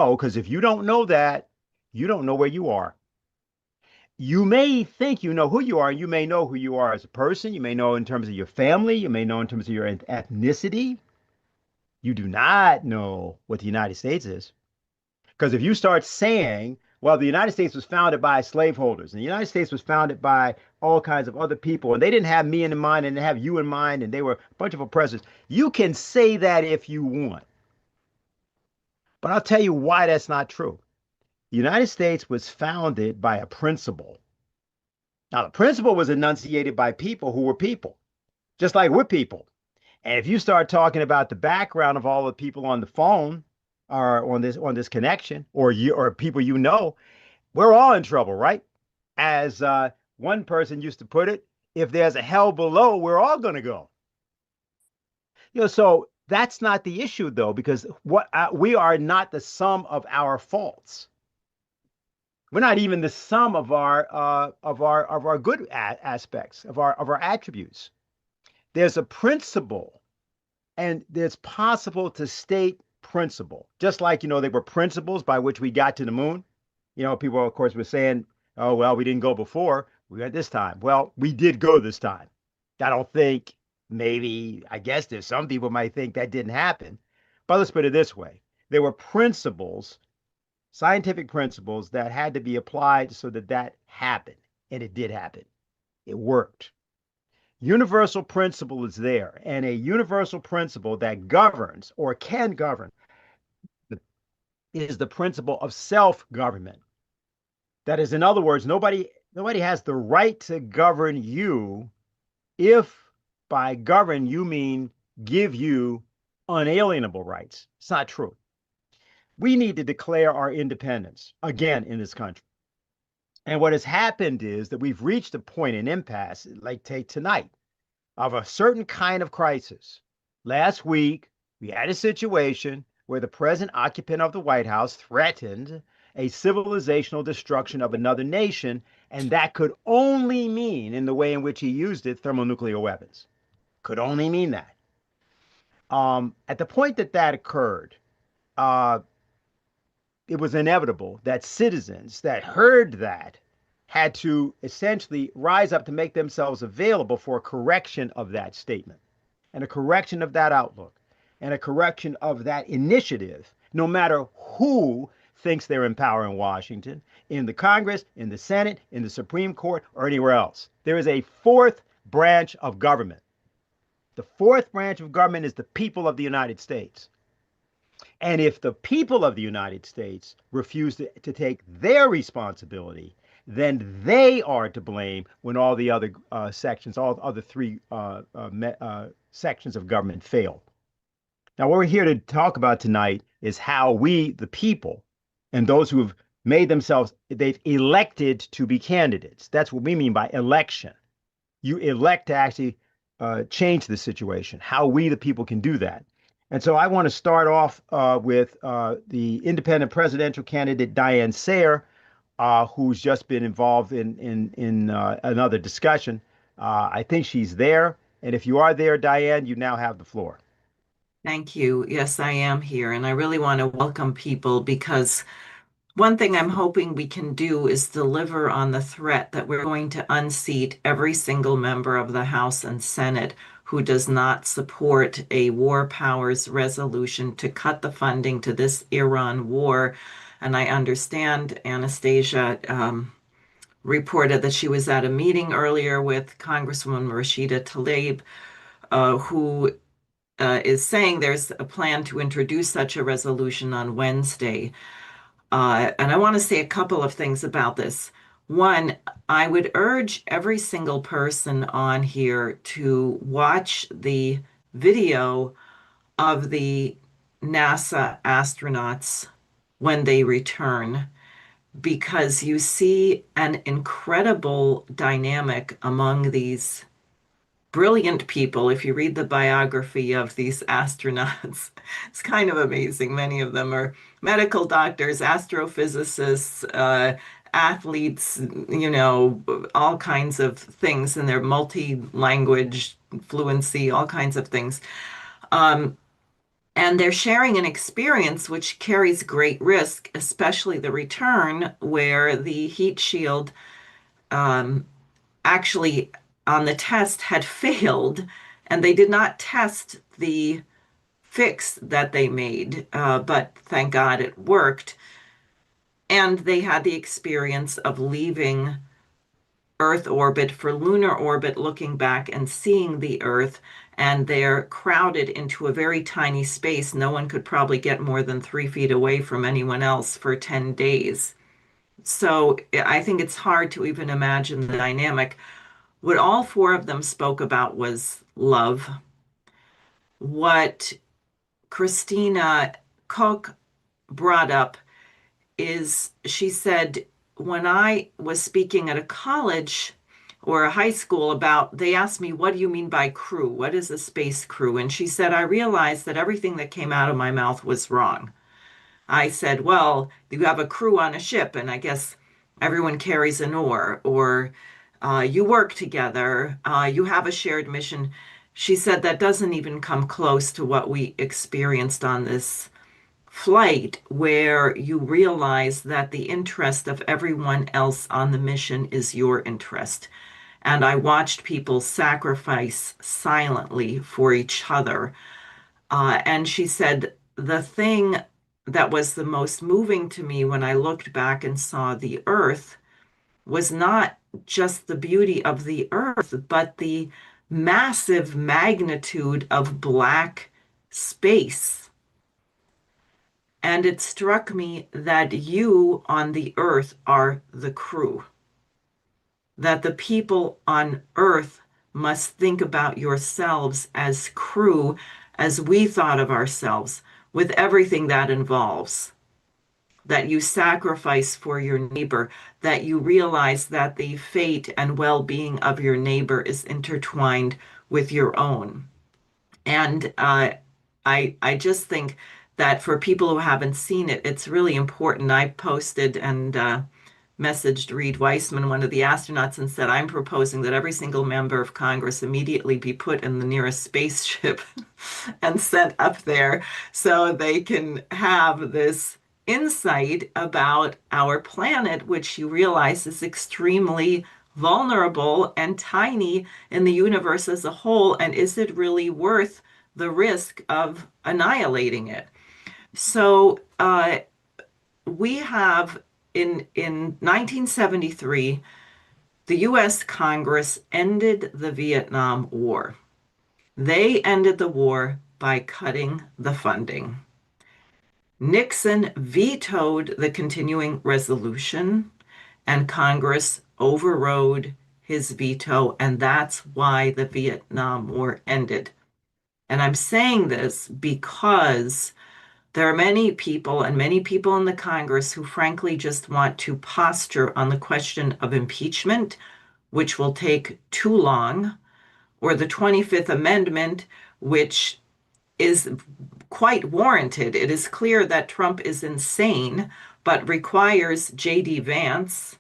Oh, because if you don't know that, you don't know where you are. You may think you know who you are, and you may know who you are as a person. You may know in terms of your family. You may know in terms of your ethnicity. You do not know what the United States is. Because if you start saying, well, the United States was founded by slaveholders, and the United States was founded by all kinds of other people, and they didn't have me in mind, and they have you in mind, and they were a bunch of oppressors, you can say that if you want. But I'll tell you why that's not true. The United States was founded by a principle. Now, the principle was enunciated by people who were people, just like we're people. And if you start talking about the background of all the people on the phone or on this connection, or you or people you know, we're all in trouble, right? As one person used to put it, if there's a hell below, we're all going to go. So that's not the issue though, because what we are not the sum of our faults. We're not even the sum of our good aspects of our attributes. There's a principle, and it's possible to state principle, just like they were principles by which we got to the moon. People, of course, were saying, "Oh, well, we didn't go before. We went this time." Well, we did go this time. I don't think, maybe, I guess there's some people might think that didn't happen, but let's put it this way: there were principles, scientific principles that had to be applied so that that happened, and it did happen. It worked. Universal principle is there, and a universal principle that governs or can govern is the principle of self-government. That is, in other words, nobody has the right to govern you if by govern you mean give you unalienable rights. It's not true. We need to declare our independence again in this country. And what has happened is that we've reached a point, an impasse, like take tonight, of a certain kind of crisis. Last week, we had a situation where the present occupant of the White House threatened a civilizational destruction of another nation, and that could only mean, in the way in which he used it, thermonuclear weapons. Could only mean that. At the point that that occurred, uh, it was inevitable that citizens that heard that had to essentially rise up to make themselves available for a correction of that statement and a correction of that outlook and a correction of that initiative, no matter who thinks they're in power in Washington, in the Congress, in the Senate, in the Supreme Court, or anywhere else. There is a fourth branch of government. The fourth branch of government is the people of the United States. And if the people of the United States refuse to take their responsibility, then they are to blame when all the other sections, all the other three sections of government fail. Now, what we're here to talk about tonight is how we, the people, and those who have made themselves, they've elected to be candidates. That's what we mean by election. You elect to actually change the situation, how we, the people, can do that. And so I want to start off with the independent presidential candidate, Diane Sare, who's just been involved in another discussion. I think she's there. And if you are there, Diane, you now have the floor. Thank you. Yes, I am here. And I really want to welcome people because one thing I'm hoping we can do is deliver on the threat that we're going to unseat every single member of the House and Senate who does not support a war powers resolution to cut the funding to this Iran war. And I understand Anastasia reported that she was at a meeting earlier with Congresswoman Rashida Tlaib, who is saying there's a plan to introduce such a resolution on Wednesday. And I want to say a couple of things about this. One, I would urge every single person on here to watch the video of the NASA astronauts when they return, because you see an incredible dynamic among these brilliant people. If you read the biography of these astronauts, it's kind of amazing. Many of them are medical doctors, astrophysicists, athletes, all kinds of things, and they're multi-language fluency, all kinds of things. Um, And they're sharing an experience which carries great risk, especially the return, where the heat shield um, actually on the test had failed, and they did not test the fix that they made, but thank God it worked. And they had the experience of leaving Earth orbit for lunar orbit, looking back and seeing the Earth, and they're crowded into a very tiny space. No one could probably get more than 3 feet away from anyone else for 10 days. So I think it's hard to even imagine the dynamic. What all four of them spoke about was love. What Christina Koch brought up is she said, when I was speaking at a college or a high school about, they asked me, what do you mean by crew? What is a space crew? And she said, I realized that everything that came out of my mouth was wrong. I said, well, you have a crew on a ship, and I guess everyone carries an oar, or you work together, you have a shared mission. She said that doesn't even come close to what we experienced on this flight, where you realize that the interest of everyone else on the mission is your interest. And I watched people sacrifice silently for each other. And she said, the thing that was the most moving to me when I looked back and saw the earth was not just the beauty of the earth, but the massive magnitude of black space. And it struck me that you on the earth are the crew, that the people on earth must think about yourselves as crew, as we thought of ourselves, with everything that involves, that you sacrifice for your neighbor, that you realize that the fate and well-being of your neighbor is intertwined with your own. And I just think that for people who haven't seen it, it's really important. I posted and messaged Reed Weissman, one of the astronauts, and said, I'm proposing that every single member of Congress immediately be put in the nearest spaceship and sent up there so they can have this insight about our planet, which you realize is extremely vulnerable and tiny in the universe as a whole. And is it really worth the risk of annihilating it? So we have in 1973, the US Congress ended the Vietnam War. They ended the war by cutting the funding. Nixon vetoed the continuing resolution, and Congress overrode his veto, and that's why the Vietnam War ended. And I'm saying this because there are many people and many people in the Congress who frankly just want to posture on the question of impeachment, which will take too long, or the 25th Amendment, which is quite warranted. It is clear that Trump is insane, but requires J.D. Vance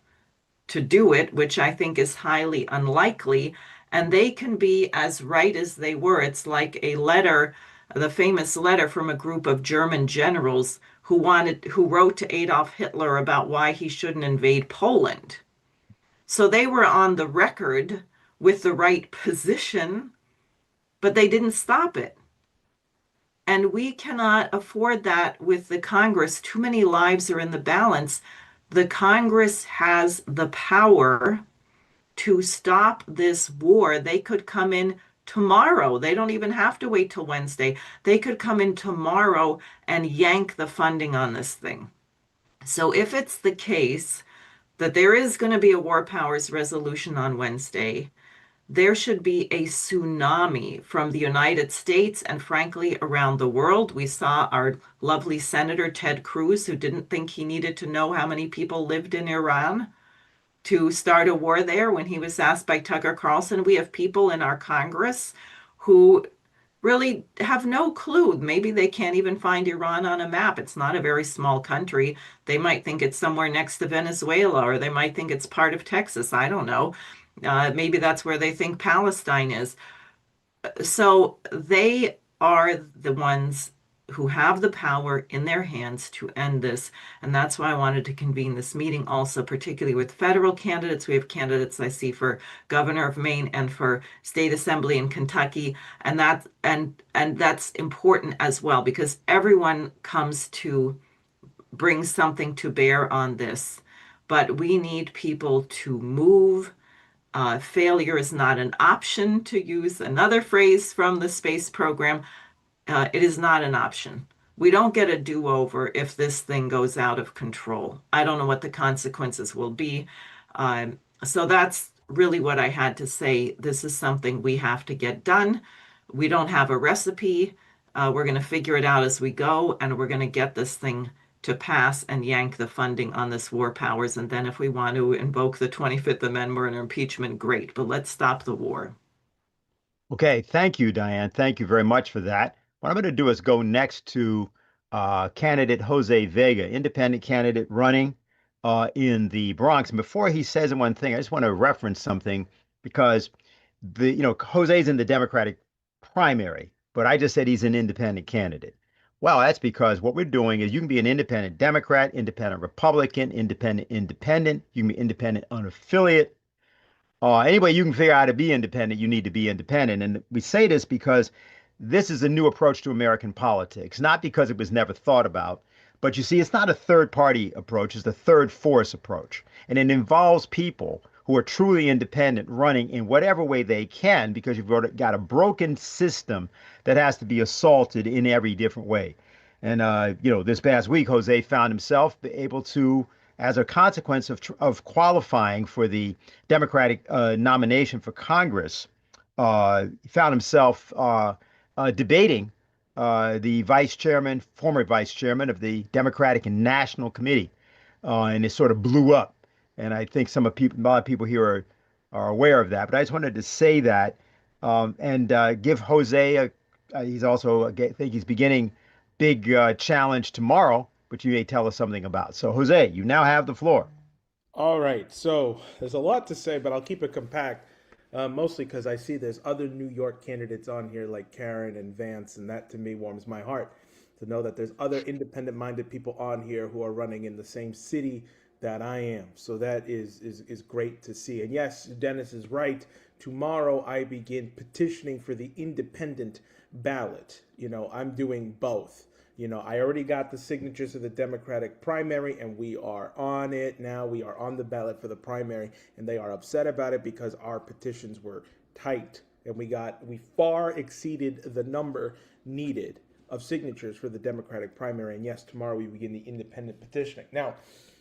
to do it, which I think is highly unlikely. And they can be as right as they were. It's like a letter, the famous letter from a group of German generals who wrote to Adolf Hitler about why he shouldn't invade Poland. So they were on the record with the right position, but they didn't stop it. And we cannot afford that with the Congress. Too many lives are in the balance. The Congress has the power to stop this war. They could come in tomorrow. They don't even have to wait till Wednesday. They could come in tomorrow and yank the funding on this thing. So if it's the case that there is going to be a war powers resolution on Wednesday, there should be a tsunami from the United States and frankly around the world. We saw our lovely Senator Ted Cruz, who didn't think he needed to know how many people lived in Iran to start a war there when he was asked by Tucker Carlson. We have people in our Congress who really have no clue. Maybe they can't even find Iran on a map. It's not a very small country. They might think it's somewhere next to Venezuela, or they might think it's part of Texas. I don't know. Maybe that's where they think Palestine is. So they are the ones who have the power in their hands to end this. And that's why I wanted to convene this meeting also, particularly with federal candidates. We have candidates I see for governor of Maine and for state assembly in Kentucky. And that's important as well, because everyone comes to bring something to bear on this. But we need people to move. Failure is not an option, to use another phrase from the space program. It is not an option. We don't get a do-over if this thing goes out of control. I don't know what the consequences will be. So that's really what I had to say. This is something we have to get done. We don't have a recipe. We're going to figure it out as we go, and we're going to get this thing to pass and yank the funding on this war powers. And then if we want to invoke the 25th Amendment or impeachment, great. But let's stop the war. Okay, thank you, Diane. Thank you very much for that. What I'm going to do is go next to candidate Jose Vega, independent candidate running in the Bronx. And before he says one thing, I just want to reference something because Jose's in the Democratic primary, but I just said he's an independent candidate. Well, that's because what we're doing is you can be an independent Democrat, independent Republican, independent. You can be independent unaffiliate. Anyway, you can figure out how to be independent, you need to be independent. And we say this because this is a new approach to American politics, not because it was never thought about. But you see, it's not a third party approach, it's a third force approach. And it involves people who are truly independent running in whatever way they can because you've got a broken system that has to be assaulted in every different way. And, this past week, Jose found himself able to, as a consequence of qualifying for the Democratic nomination for Congress, he found himself debating the former vice chairman of the Democratic National Committee, and it sort of blew up. And I think a lot of people here are aware of that. But I just wanted to say that and give Jose he's also I think he's beginning big challenge tomorrow, which you may tell us something about. So Jose, you now have the floor. All right, so there's a lot to say, but I'll keep it compact, mostly because I see there's other New York candidates on here like Karen and Vance, and that to me warms my heart to know that there's other independent-minded people on here who are running in the same city that I am. So that is great to see. And yes, Dennis is right. Tomorrow I begin petitioning for the independent ballot. I'm doing both. I already got the signatures of the Democratic primary, and we are on it now. We are on the ballot for the primary, and they are upset about it because our petitions were tight, and we far exceeded the number needed of signatures for the Democratic primary. And yes, tomorrow we begin the independent petitioning. Now,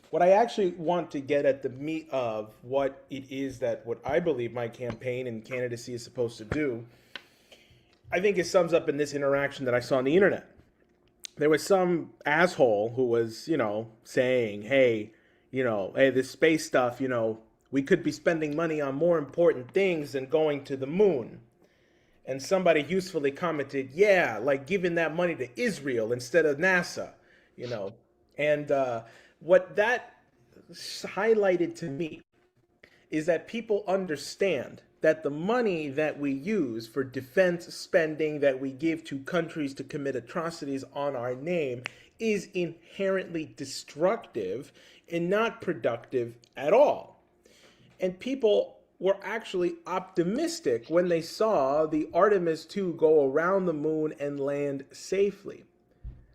what I actually want to get at the meat of what it is that what I believe my campaign and candidacy is supposed to do, I think it sums up in this interaction that I saw on the internet. There was some asshole who was, saying, hey, this space stuff, we could be spending money on more important things than going to the moon. And somebody usefully commented, yeah, like giving that money to Israel instead of NASA, And what that highlighted to me is that people understand that the money that we use for defense spending that we give to countries to commit atrocities on our name is inherently destructive and not productive at all. And people were actually optimistic when they saw the Artemis 2 go around the moon and land safely.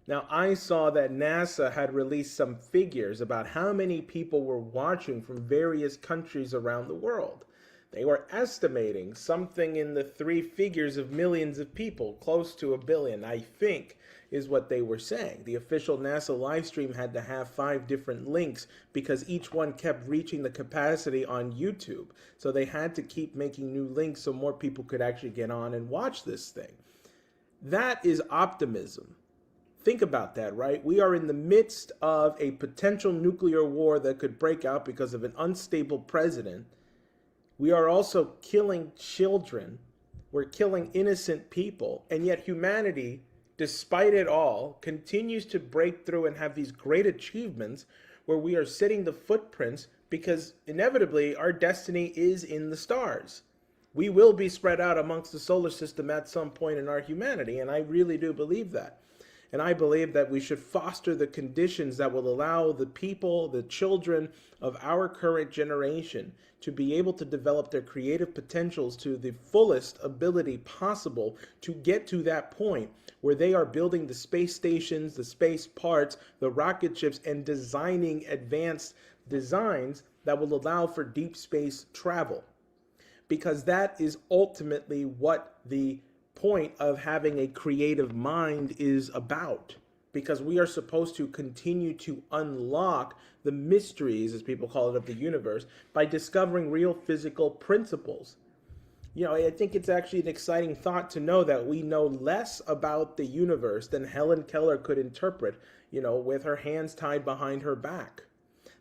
Now, I saw that NASA had released some figures about how many people were watching from various countries around the world. They were estimating something in the three figures of millions of people, close to 1 billion, I think, is what they were saying. The official NASA live stream had to have 5 different links because each one kept reaching the capacity on YouTube. So they had to keep making new links so more people could actually get on and watch this thing. That is optimism. Think about that, right? We are in the midst of a potential nuclear war that could break out because of an unstable president. We are also killing children. We're killing innocent people. And yet humanity, despite it all, continues to break through and have these great achievements where we are setting the footprints because inevitably our destiny is in the stars. We will be spread out amongst the solar system at some point in our humanity, and I really do believe that. And I believe that we should foster the conditions that will allow the people, the children of our current generation to be able to develop their creative potentials to the fullest ability possible to get to that point where they are building the space stations, the space parts, the rocket ships, and designing advanced designs that will allow for deep space travel. Because that is ultimately what the point of having a creative mind is about. Because we are supposed to continue to unlock the mysteries, as people call it, of the universe by discovering real physical principles. You know, I think it's actually an exciting thought to know that we know less about the universe than Helen Keller could interpret, you know, with her hands tied behind her back.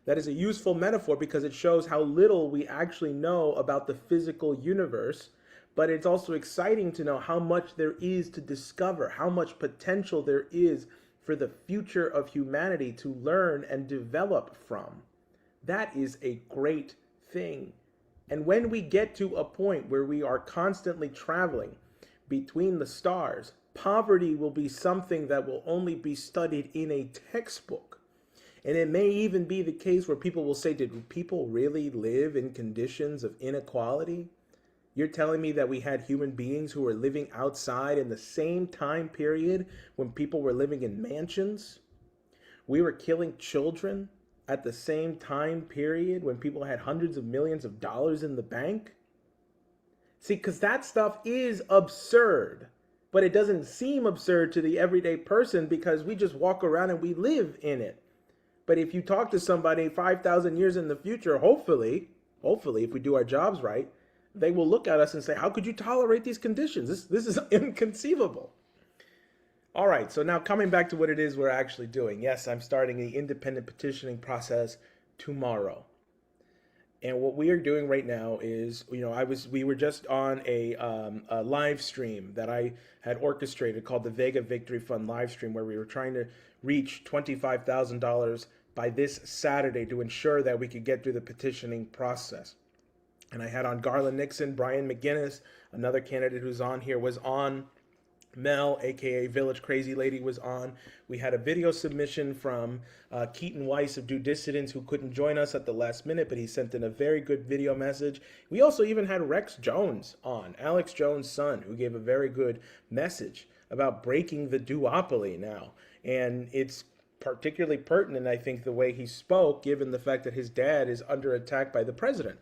That is a useful metaphor because it shows how little we actually know about the physical universe, but it's also exciting to know how much there is to discover, how much potential there is for the future of humanity to learn and develop from. That is a great thing. And when we get to a point where we are constantly traveling between the stars, poverty will be something that will only be studied in a textbook. And it may even be the case where people will say, did people really live in conditions of inequality? You're telling me that we had human beings who were living outside in the same time period when people were living in mansions? We were killing children at the same time period when people had hundreds of millions of dollars in the bank? See, because that stuff is absurd, but it doesn't seem absurd to the everyday person because we just walk around and we live in it. But if you talk to somebody 5,000 years in the future, hopefully, if we do our jobs right, they will look at us and say, how could you tolerate these conditions? This is inconceivable. All right, so now coming back to what it is we're actually doing. Yes, I'm starting the independent petitioning process tomorrow. And what we are doing right now is, you know, we were just on a live stream that I had orchestrated called the Vega Victory Fund live stream, where we were trying to reach $25,000 by this Saturday to ensure that we could get through the petitioning process. And I had on Garland Nixon, Brian McGinnis, another candidate who's on here was on. Mel, aka Village Crazy Lady, was on. We had a video submission from Keaton Weiss of Do Dissidents, who couldn't join us at the last minute, but he sent in a very good video message. We also even had Rex Jones on, Alex Jones' son, who gave a very good message about breaking the duopoly now. And it's particularly pertinent, I think, the way he spoke, given the fact that his dad is under attack by the president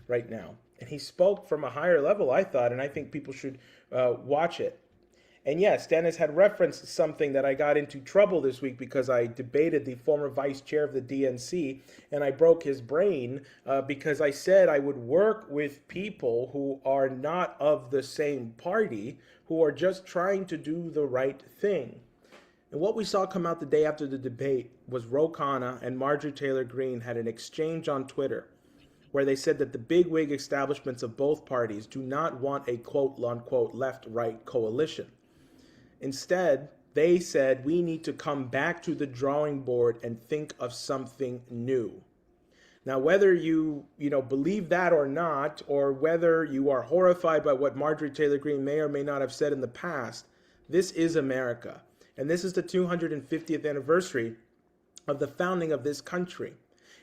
right now. And he spoke from a higher level, I thought, and I think people should watch it. And yes, Dennis had referenced something that I got into trouble this week because I debated the former vice chair of the DNC, and I broke his brain because I said I would work with people who are not of the same party, who are just trying to do the right thing. And what we saw come out the day after the debate was Ro Khanna and Marjorie Taylor Greene had an exchange on Twitter where they said that the bigwig establishments of both parties do not want a quote-unquote left-right coalition. Instead, they said we need to come back to the drawing board and think of something new. Now, whether you believe that or not, or whether you are horrified by what Marjorie Taylor Greene may or may not have said in the past, this is America. And this is the 250th anniversary of the founding of this country.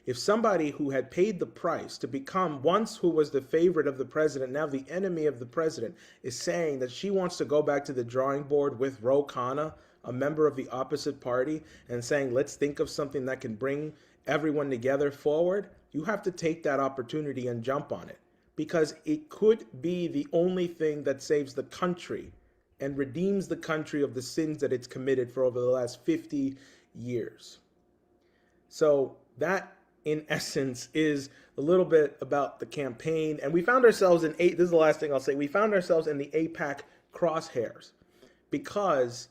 If somebody who had paid the price to become, once who was the favorite of the president, now the enemy of the president, is saying that she wants to go back to the drawing board with Ro Khanna, a member of the opposite party, and saying, let's think of something that can bring everyone together forward, you have to take that opportunity and jump on it. Because it could be the only thing that saves the country and redeems the country of the sins that it's committed for over the last 50 years. So that, in essence, is a little bit about the campaign. And we found ourselves in this is the last thing I'll say, we found ourselves in the AIPAC crosshairs because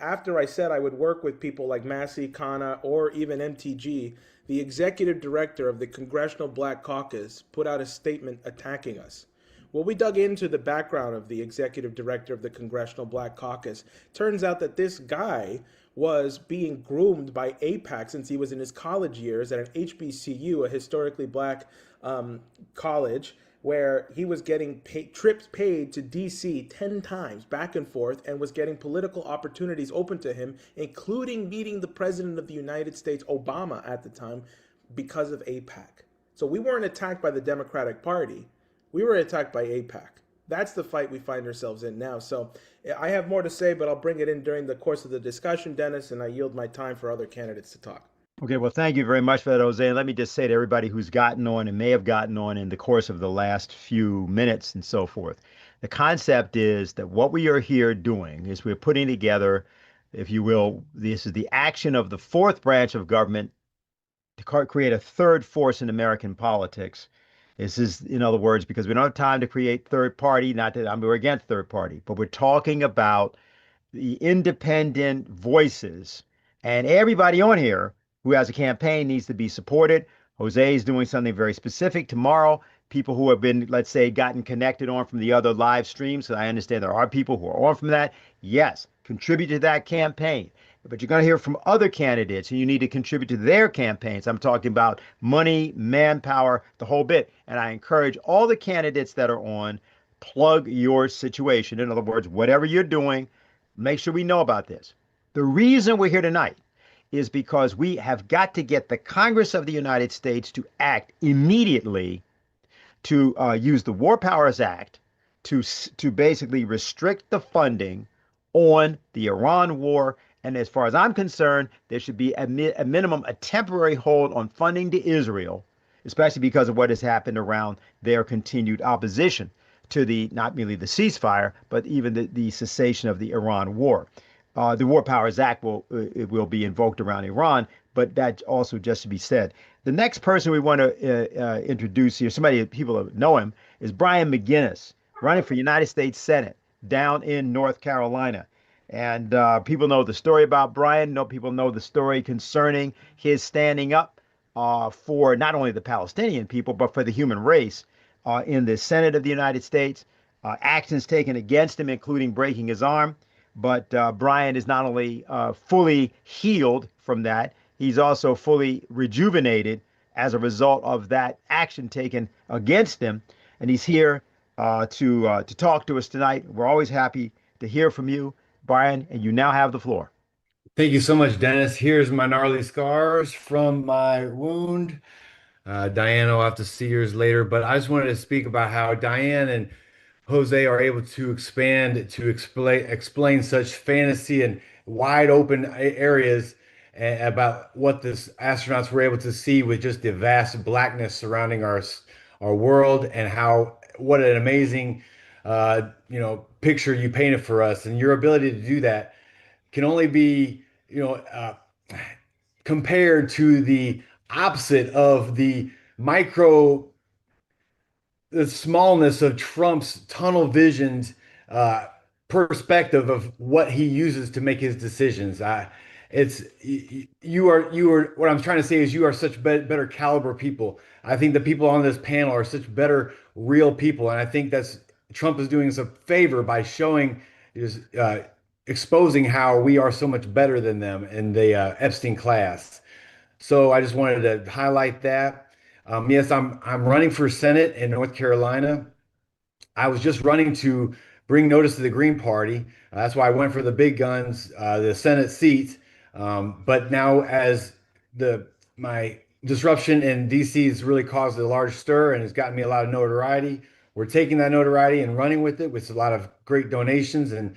after I said I would work with people like Massey, Khanna, or even MTG, the executive director of the Congressional Black Caucus put out a statement attacking us. Well, we dug into the background of the executive director of the Congressional Black Caucus. Turns out that this guy was being groomed by AIPAC since he was in his college years at an HBCU, a historically black college, where he was getting trips paid to DC 10 times back and forth and was getting political opportunities open to him, including meeting the President of the United States, Obama, at the time, because of AIPAC. So we weren't attacked by the Democratic Party. We were attacked by AIPAC. That's the fight we find ourselves in now. So I have more to say, but I'll bring it in during the course of the discussion, Dennis, and I yield my time for other candidates to talk. Okay, well, thank you very much for that, Jose. And let me just say to everybody who's gotten on and may have gotten on in the course of the last few minutes and so forth, the concept is that what we are here doing is we're putting together, if you will, this is the action of the fourth branch of government to create a third force in American politics. This is, in other words, because we don't have time to create third party, not that we're against third party, but we're talking about the independent voices. And everybody on here who has a campaign needs to be supported. Jose is doing something very specific tomorrow. People who have been, let's say, gotten connected on from the other live streams, so I understand there are people who are on from that. Yes, contribute to that campaign. But you're going to hear from other candidates, and you need to contribute to their campaigns. I'm talking about money, manpower, the whole bit. And I encourage all the candidates that are on, plug your situation. In other words, whatever you're doing, make sure we know about this. The reason we're here tonight is because we have got to get the Congress of the United States to act immediately to use the War Powers Act to basically restrict the funding on the Iran war. And as far as I'm concerned, there should be a minimum, a temporary hold on funding to Israel, especially because of what has happened around their continued opposition to the not merely the ceasefire, but even the cessation of the Iran war. The War Powers Act will be invoked around Iran, but that also just to be said. The next person we want to introduce here, somebody people know him, is Brian McGinnis, running for United States Senate down in North Carolina. And people know the story about Brian. People know the story concerning his standing up for not only the Palestinian people, but for the human race in the Senate of the United States. Actions taken against him, including breaking his arm. But Brian is not only fully healed from that, he's also fully rejuvenated as a result of that action taken against him. And he's here to talk to us tonight. We're always happy to hear from you, Brian, and you now have the floor. Thank you so much, Dennis. Here's my gnarly scars from my wound. Diane will have to see yours later, but I just wanted to speak about how Diane and Jose are able to expand to explain such fantasy and wide open areas about what the astronauts were able to see with just the vast blackness surrounding our world, and how what an amazing picture you painted for us. And your ability to do that can only be compared to the opposite of the smallness of Trump's tunnel visioned perspective of what he uses to make his decisions. What I'm trying to say is you are such better caliber people. I think the people on this panel are such better real people, and I think Trump is doing us a favor by exposing how we are so much better than them in the Epstein class. So I just wanted to highlight that. Yes, I'm running for Senate in North Carolina. I was just running to bring notice to the Green Party. That's why I went for the big guns, the Senate seat. But now, as my disruption in DC has really caused a large stir and has gotten me a lot of notoriety, we're taking that notoriety and running with it with a lot of great donations, and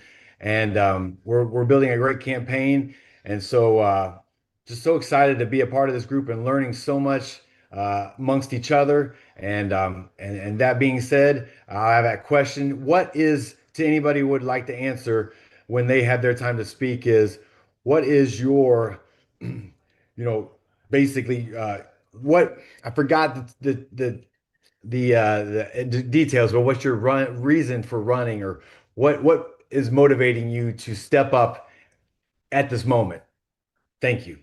we're building a great campaign. And so just so excited to be a part of this group and learning so much amongst each other. And that being said, I have that question. What is, to anybody who would like to answer when they have their time to speak, is what is your, basically, what I forgot the details, but what's your reason for running, or what is motivating you to step up at this moment? Thank you.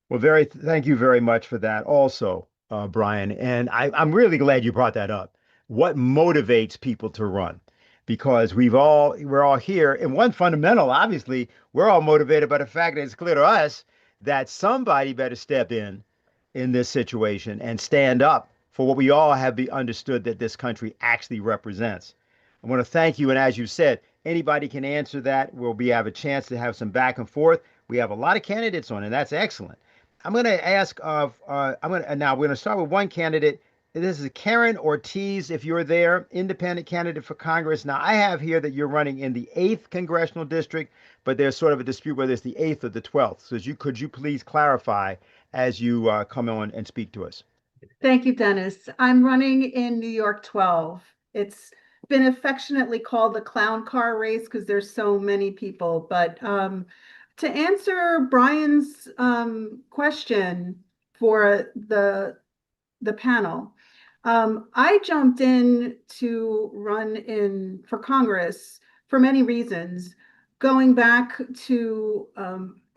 Well, thank you very much for that also, Brian. And I'm really glad you brought that up. What motivates people to run? Because we're all here. And one fundamental, obviously, we're all motivated by the fact that it's clear to us that somebody better step in this situation and stand up for what we all have be understood that this country actually represents. I want to thank you. And as you said, anybody can answer that. We'll have a chance to have some back and forth. We have a lot of candidates on, and that's excellent. I'm going to ask of, we're going to start with one candidate. This is Karen Ortiz, if you're there, independent candidate for Congress. Now, I have here that you're running in the 8th Congressional District, but there's sort of a dispute whether it's the 8th or the 12th. So could you please clarify as you come on and speak to us? Thank you, Dennis. I'm running in New York 12. It's been affectionately called the clown car race because there's so many people. But to answer Brian's question for the panel, I jumped in to run for Congress for many reasons, going back to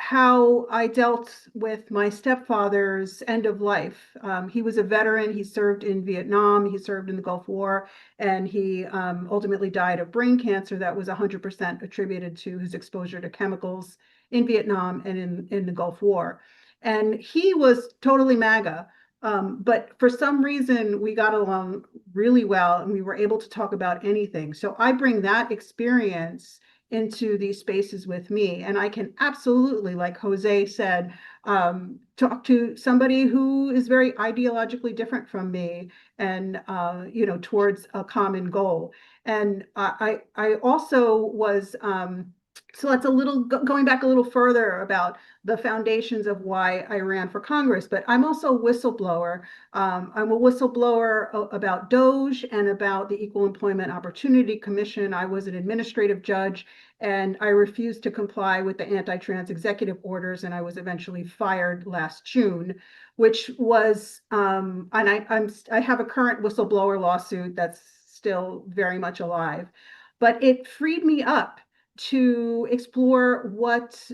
how I dealt with my stepfather's end of life. He was a veteran. He served in Vietnam. He served in the Gulf War, and he ultimately died of brain cancer that was 100% attributed to his exposure to chemicals in Vietnam and in the Gulf War. And he was totally MAGA. But for some reason, we got along really well and we were able to talk about anything. So I bring that experience into these spaces with me. And I can absolutely, like Jose said, talk to somebody who is very ideologically different from me and, towards a common goal. And I also was, so that's going back a little further about the foundations of why I ran for Congress, but I'm also a whistleblower. I'm a whistleblower about DOGE and about the Equal Employment Opportunity Commission. I was an administrative judge and I refused to comply with the anti-trans executive orders, and I was eventually fired last June, which was, and I have a current whistleblower lawsuit that's still very much alive, but it freed me up to explore what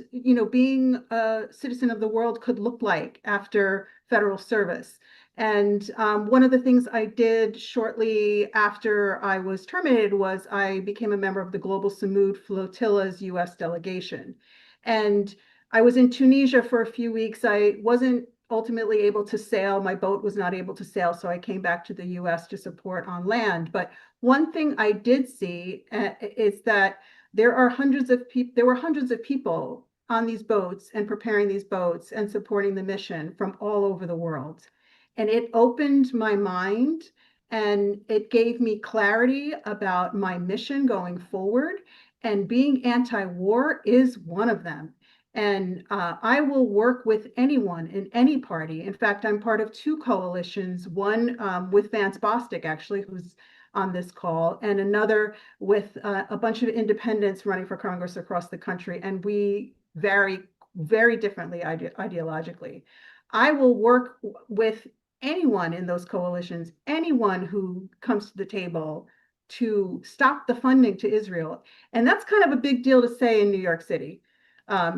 being a citizen of the world could look like after federal service. And one of the things I did shortly after I was terminated was I became a member of the Global Samud Flotilla's U.S. delegation. And I was in Tunisia for a few weeks. I wasn't ultimately able to sail. My boat was not able to sail, so I came back to the U.S. to support on land. But one thing I did see is that there were hundreds of people on these boats and preparing these boats and supporting the mission from all over the world. And it opened my mind and it gave me clarity about my mission going forward. And being anti-war is one of them. And I will work with anyone in any party. In fact, I'm part of 2 coalitions, one with Vance Bostic, actually, who's on this call, and another with a bunch of independents running for Congress across the country. And we vary very differently ideologically. I will work with anyone in those coalitions, anyone who comes to the table to stop the funding to Israel. And that's kind of a big deal to say in New York City.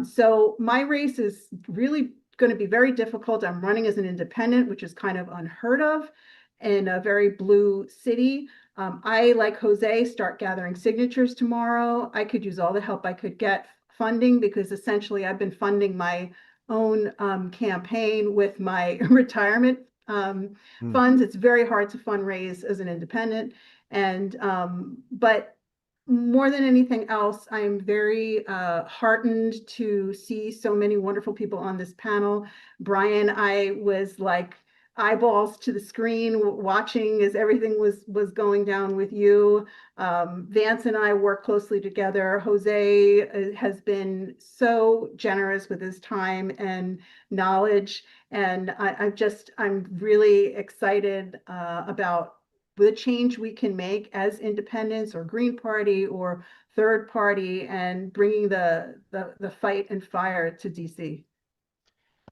So my race is really going to be very difficult. I'm running as an independent, which is kind of unheard of in a very blue city. I, like Jose, start gathering signatures tomorrow. I could use all the help I could get funding because essentially I've been funding my own campaign with my retirement funds. It's very hard to fundraise as an independent. And but more than anything else, I'm very heartened to see so many wonderful people on this panel. Brian, I was like eyeballs to the screen watching as everything was going down with you. Vance and I work closely together. Jose has been so generous with his time and knowledge. And I'm really excited about the change we can make as independents or Green Party or third party and bringing the fight and fire to DC.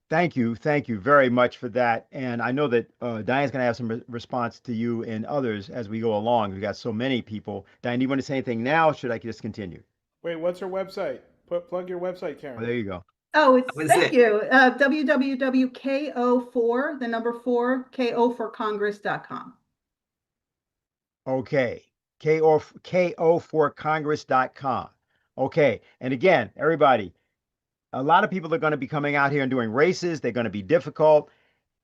Thank you very much for that. And I know that Diane's going to have some response to you and others as we go along. We've got so many people. Diane, do you want to say anything now? Or should I just continue? Wait, what's her website? Plug your website, Karen. Oh, there you go. Oh, thank you. www.ko4, the number 4, ko4congress.com. Okay. ko4congress.com. Okay. And again, everybody, a lot of people are going to be coming out here and doing races. They're going to be difficult.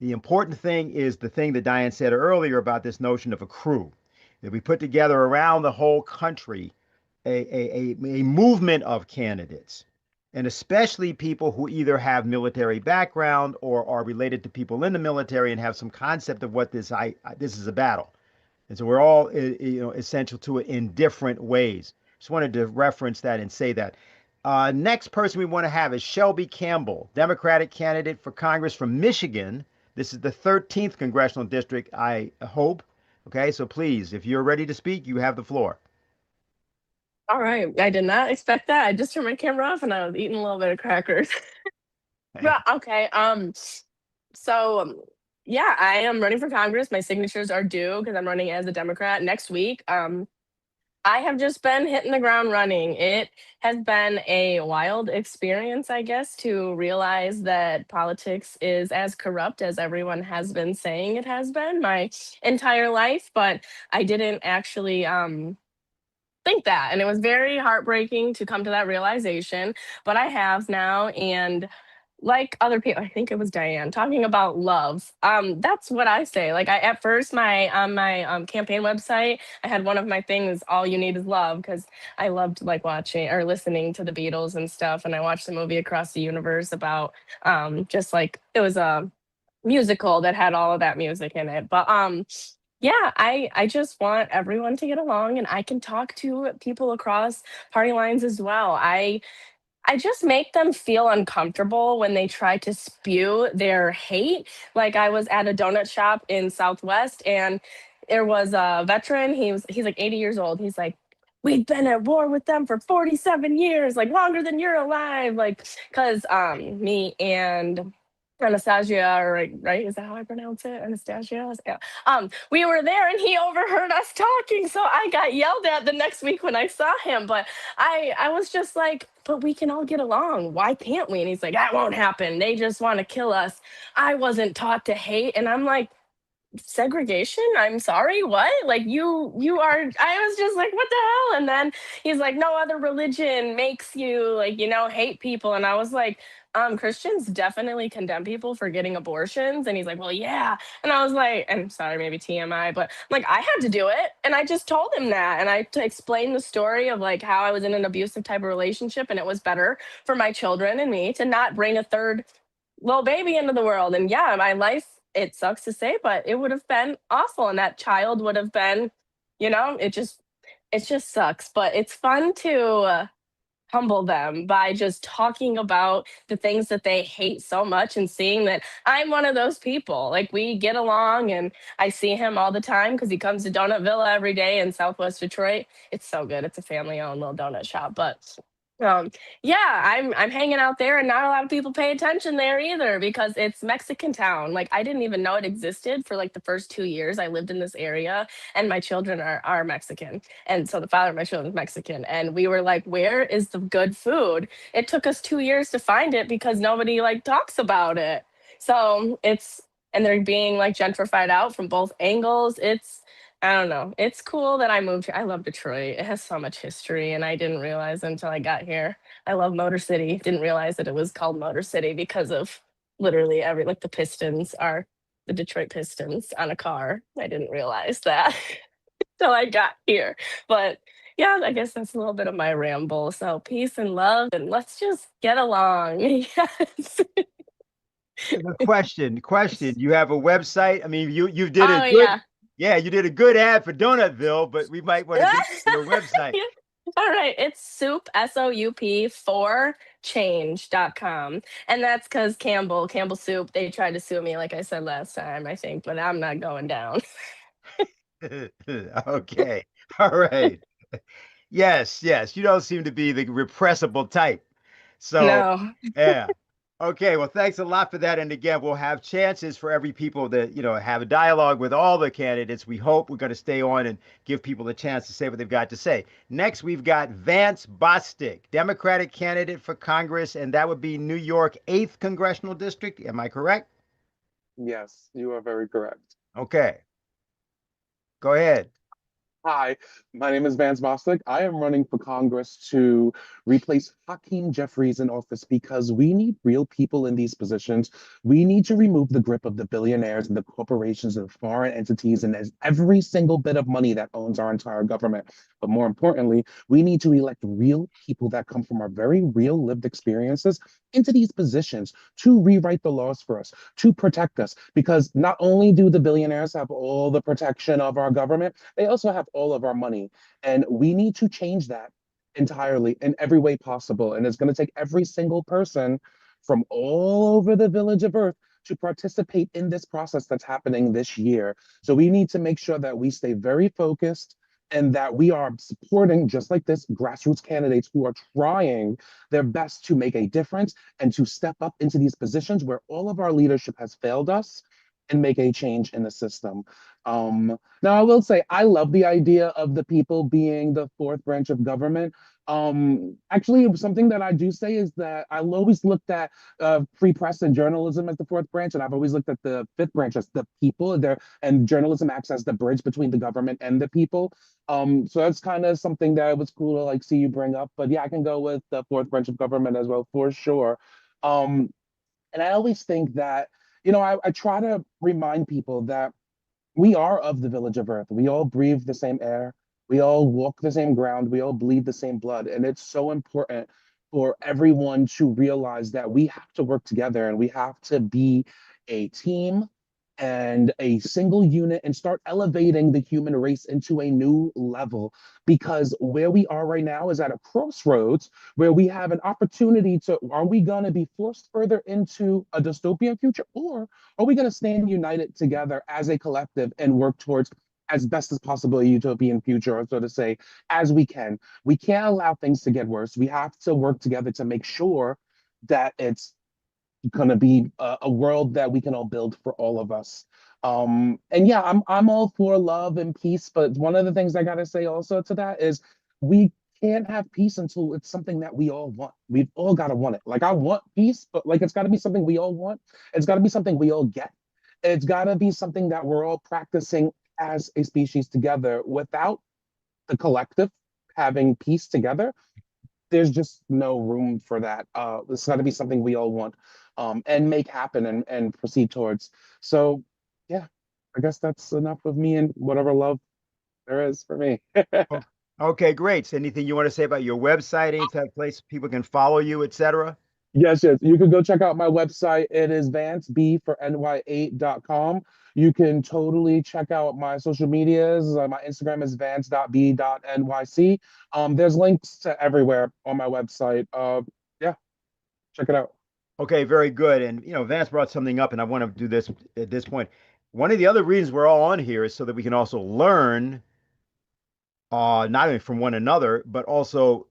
The important thing is the thing that Diane said earlier about this notion of a crew, that we put together around the whole country a movement of candidates, and especially people who either have military background or are related to people in the military and have some concept of what this is a battle. And so we're all essential to it in different ways. Just wanted to reference that and say that. Next person we want to have is Shelby Campbell, Democratic candidate for Congress from Michigan. This is the 13th congressional district, I hope. Okay, so please, if you're ready to speak, you have the floor. All right. I did not expect that. I just turned my camera off and I was eating a little bit of crackers. But okay. Yeah, I am running for Congress. My signatures are due because I'm running as a Democrat next week. I have just been hitting the ground running. It has been a wild experience, I guess, to realize that politics is as corrupt as everyone has been saying it has been my entire life. But I didn't actually think that. And it was very heartbreaking to come to that realization. But I have now. And like other people, I think it was Diane talking about love. That's what I say. Like I at first my on my campaign website, I had one of my things, all you need is love, because I loved like watching or listening to the Beatles and stuff. And I watched the movie Across the Universe about just like it was a musical that had all of that music in it. But yeah, I just want everyone to get along and I can talk to people across party lines as well. I just make them feel uncomfortable when they try to spew their hate. Like I was at a donut shop in Southwest and there was a veteran. He's like 80 years old. He's like, we've been at war with them for 47 years, like longer than you're alive. Like, cause me and Anastasia, right? Is that how I pronounce it? Anastasia? Yeah. We were there and he overheard us talking. So I got yelled at the next week when I saw him. But I was just like, but we can all get along. Why can't we? And he's like, that won't happen. They just want to kill us. I wasn't taught to hate. And I'm like, segregation, I'm sorry, what? Like you are. I was just like, what the hell? And then he's like, no other religion makes you like, hate people. And I was like, Christians definitely condemn people for getting abortions. And he's like, well, yeah. And I was like, and sorry, maybe TMI, but like I had to do it. And I just told him that. And I explained the story of like how I was in an abusive type of relationship and it was better for my children and me to not bring a third little baby into the world. And yeah, my life, it sucks to say, but it would have been awful. And that child would have been, it just sucks. But it's fun to humble them by just talking about the things that they hate so much and seeing that I'm one of those people. Like we get along and I see him all the time because he comes to Donut Villa every day in Southwest Detroit. It's so good. It's a family owned little donut shop. But yeah, I'm hanging out there and not a lot of people pay attention there either because it's Mexican town. Like I didn't even know it existed for like the first 2 years I lived in this area, and my children are Mexican. And so the father of my children is Mexican. And we were like, where is the good food? It took us 2 years to find it because nobody like talks about it. So and they're being like gentrified out from both angles. I don't know. It's cool that I moved here. I love Detroit. It has so much history, and I didn't realize until I got here. I love Motor City. Didn't realize that it was called Motor City because of literally like the Pistons are the Detroit Pistons on a car. I didn't realize that till I got here. But yeah, I guess that's a little bit of my ramble. So peace and love, and let's just get along. Yes. Question. You have a website? I mean, you did Oh a good. yeah. Yeah, you did a good ad for Donutville, but we might want to get your website. All right. It's soup, SOUP, for change.com. And that's because Campbell Soup, they tried to sue me, like I said last time, I think, but I'm not going down. Okay. All right. Yes. You don't seem to be the repressible type. So, No. yeah. Okay, well, thanks a lot for that. And again, we'll have chances for every people that, have a dialogue with all the candidates. We hope we're going to stay on and give people a chance to say what they've got to say. Next, we've got Vance Bostic, Democratic candidate for Congress, and that would be New York 8th Congressional District. Am I correct? Yes, you are very correct. Okay. Go ahead. Hi, my name is Vance Bostic. I am running for Congress to replace Hakeem Jeffries in office because we need real people in these positions. We need to remove the grip of the billionaires and the corporations and foreign entities and every single bit of money that owns our entire government. But more importantly, we need to elect real people that come from our very real lived experiences into these positions to rewrite the laws for us, to protect us. Because not only do the billionaires have all the protection of our government, they also have all of our money. And we need to change that entirely in every way possible. And it's going to take every single person from all over the village of Earth to participate in this process that's happening this year. So we need to make sure that we stay very focused and that we are supporting, just like this, grassroots candidates who are trying their best to make a difference and to step up into these positions where all of our leadership has failed us and make a change in the system. Now, I will say I love the idea of the people being the fourth branch of government. Actually, something that I do say is that I always looked at free press and journalism as the fourth branch, and I've always looked at the fifth branch as the people. There, and journalism acts as the bridge between the government and the people. So that's kind of something that was cool to like see you bring up. But yeah, I can go with the fourth branch of government as well for sure. Um, and I always think that, I try to remind people that we are of the village of Earth. We all breathe the same air. We all walk the same ground. We all bleed the same blood. And it's so important for everyone to realize that we have to work together and we have to be a team and a single unit and start elevating the human race into a new level. Because where we are right now is at a crossroads where we have an opportunity to, are we going to be forced further into a dystopian future, or are we going to stand united together as a collective and work towards as best as possible a utopian future, or so to say, as we can? We can't allow things to get worse. We have to work together to make sure that it's going to be a world that we can all build for all of us. And yeah, I'm all for love and peace, but one of the things I gotta say also to that is we can't have peace until it's something that we all want. We've all got to want it. Like I want peace, but like it's got to be something we all want. It's got to be something we all get. It's got to be something that we're all practicing as a species together. Without the collective having peace together, there's just no room for that. It's got to be something we all want, and make happen and proceed towards. So, yeah, I guess that's enough of me and whatever love there is for me. Oh, okay, great. So anything you want to say about your website, any type of place people can follow you, etc.? Yes, yes. You can go check out my website. It is Vance B for NY8.com. You can totally check out my social medias. My Instagram is vance.b.nyc. There's links to everywhere on my website. Yeah, check it out. Okay, very good. And Vance brought something up, and I want to do this at this point. One of the other reasons we're all on here is so that we can also learn not only from one another, but also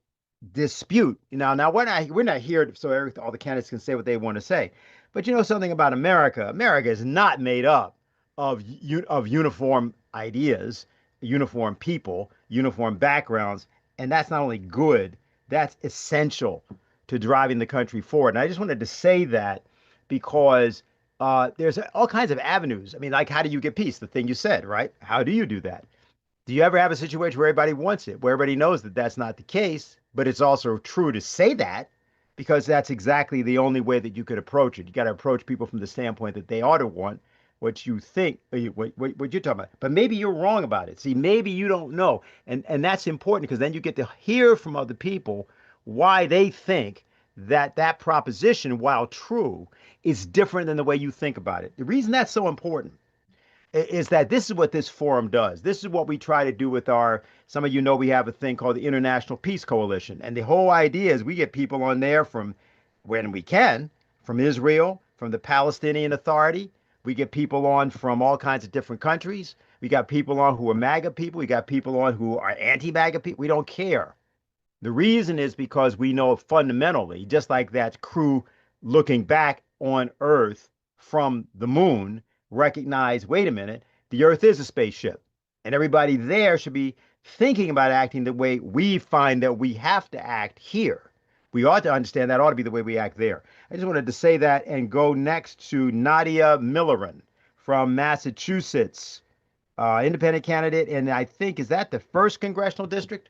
dispute. Now we're not here so all the candidates can say what they want to say. But you know something about America? America is not made up of uniform ideas, uniform people, uniform backgrounds, and that's not only good, that's essential to driving the country forward. And I just wanted to say that because there's all kinds of avenues. I mean, like how do you get peace? The thing you said, right? How do you do that? Do you ever have a situation where everybody wants it, where everybody knows that that's not the case, but it's also true to say that because that's exactly the only way that you could approach it. You got to approach people from the standpoint that they ought to want what you think, what you're talking about. But maybe you're wrong about it. See, maybe you don't know. And that's important because then you get to hear from other people why they think that that proposition, while true, is different than the way you think about it. The reason that's so important is that this is what this forum does. This is what we try to do with some of you know we have a thing called the International Peace Coalition. And the whole idea is we get people on there from when we can, from Israel, from the Palestinian Authority. We get people on from all kinds of different countries. We got people on who are MAGA people. We got people on who are anti-MAGA people. We don't care. The reason is because we know fundamentally, just like that crew looking back on Earth from the moon, recognize, wait a minute, the Earth is a spaceship. And everybody there should be thinking about acting the way we find that we have to act here. We ought to understand that ought to be the way we act there. I just wanted to say that and go next to Nadia Milleran from Massachusetts. independent candidate, and I think, is that the 1st congressional district?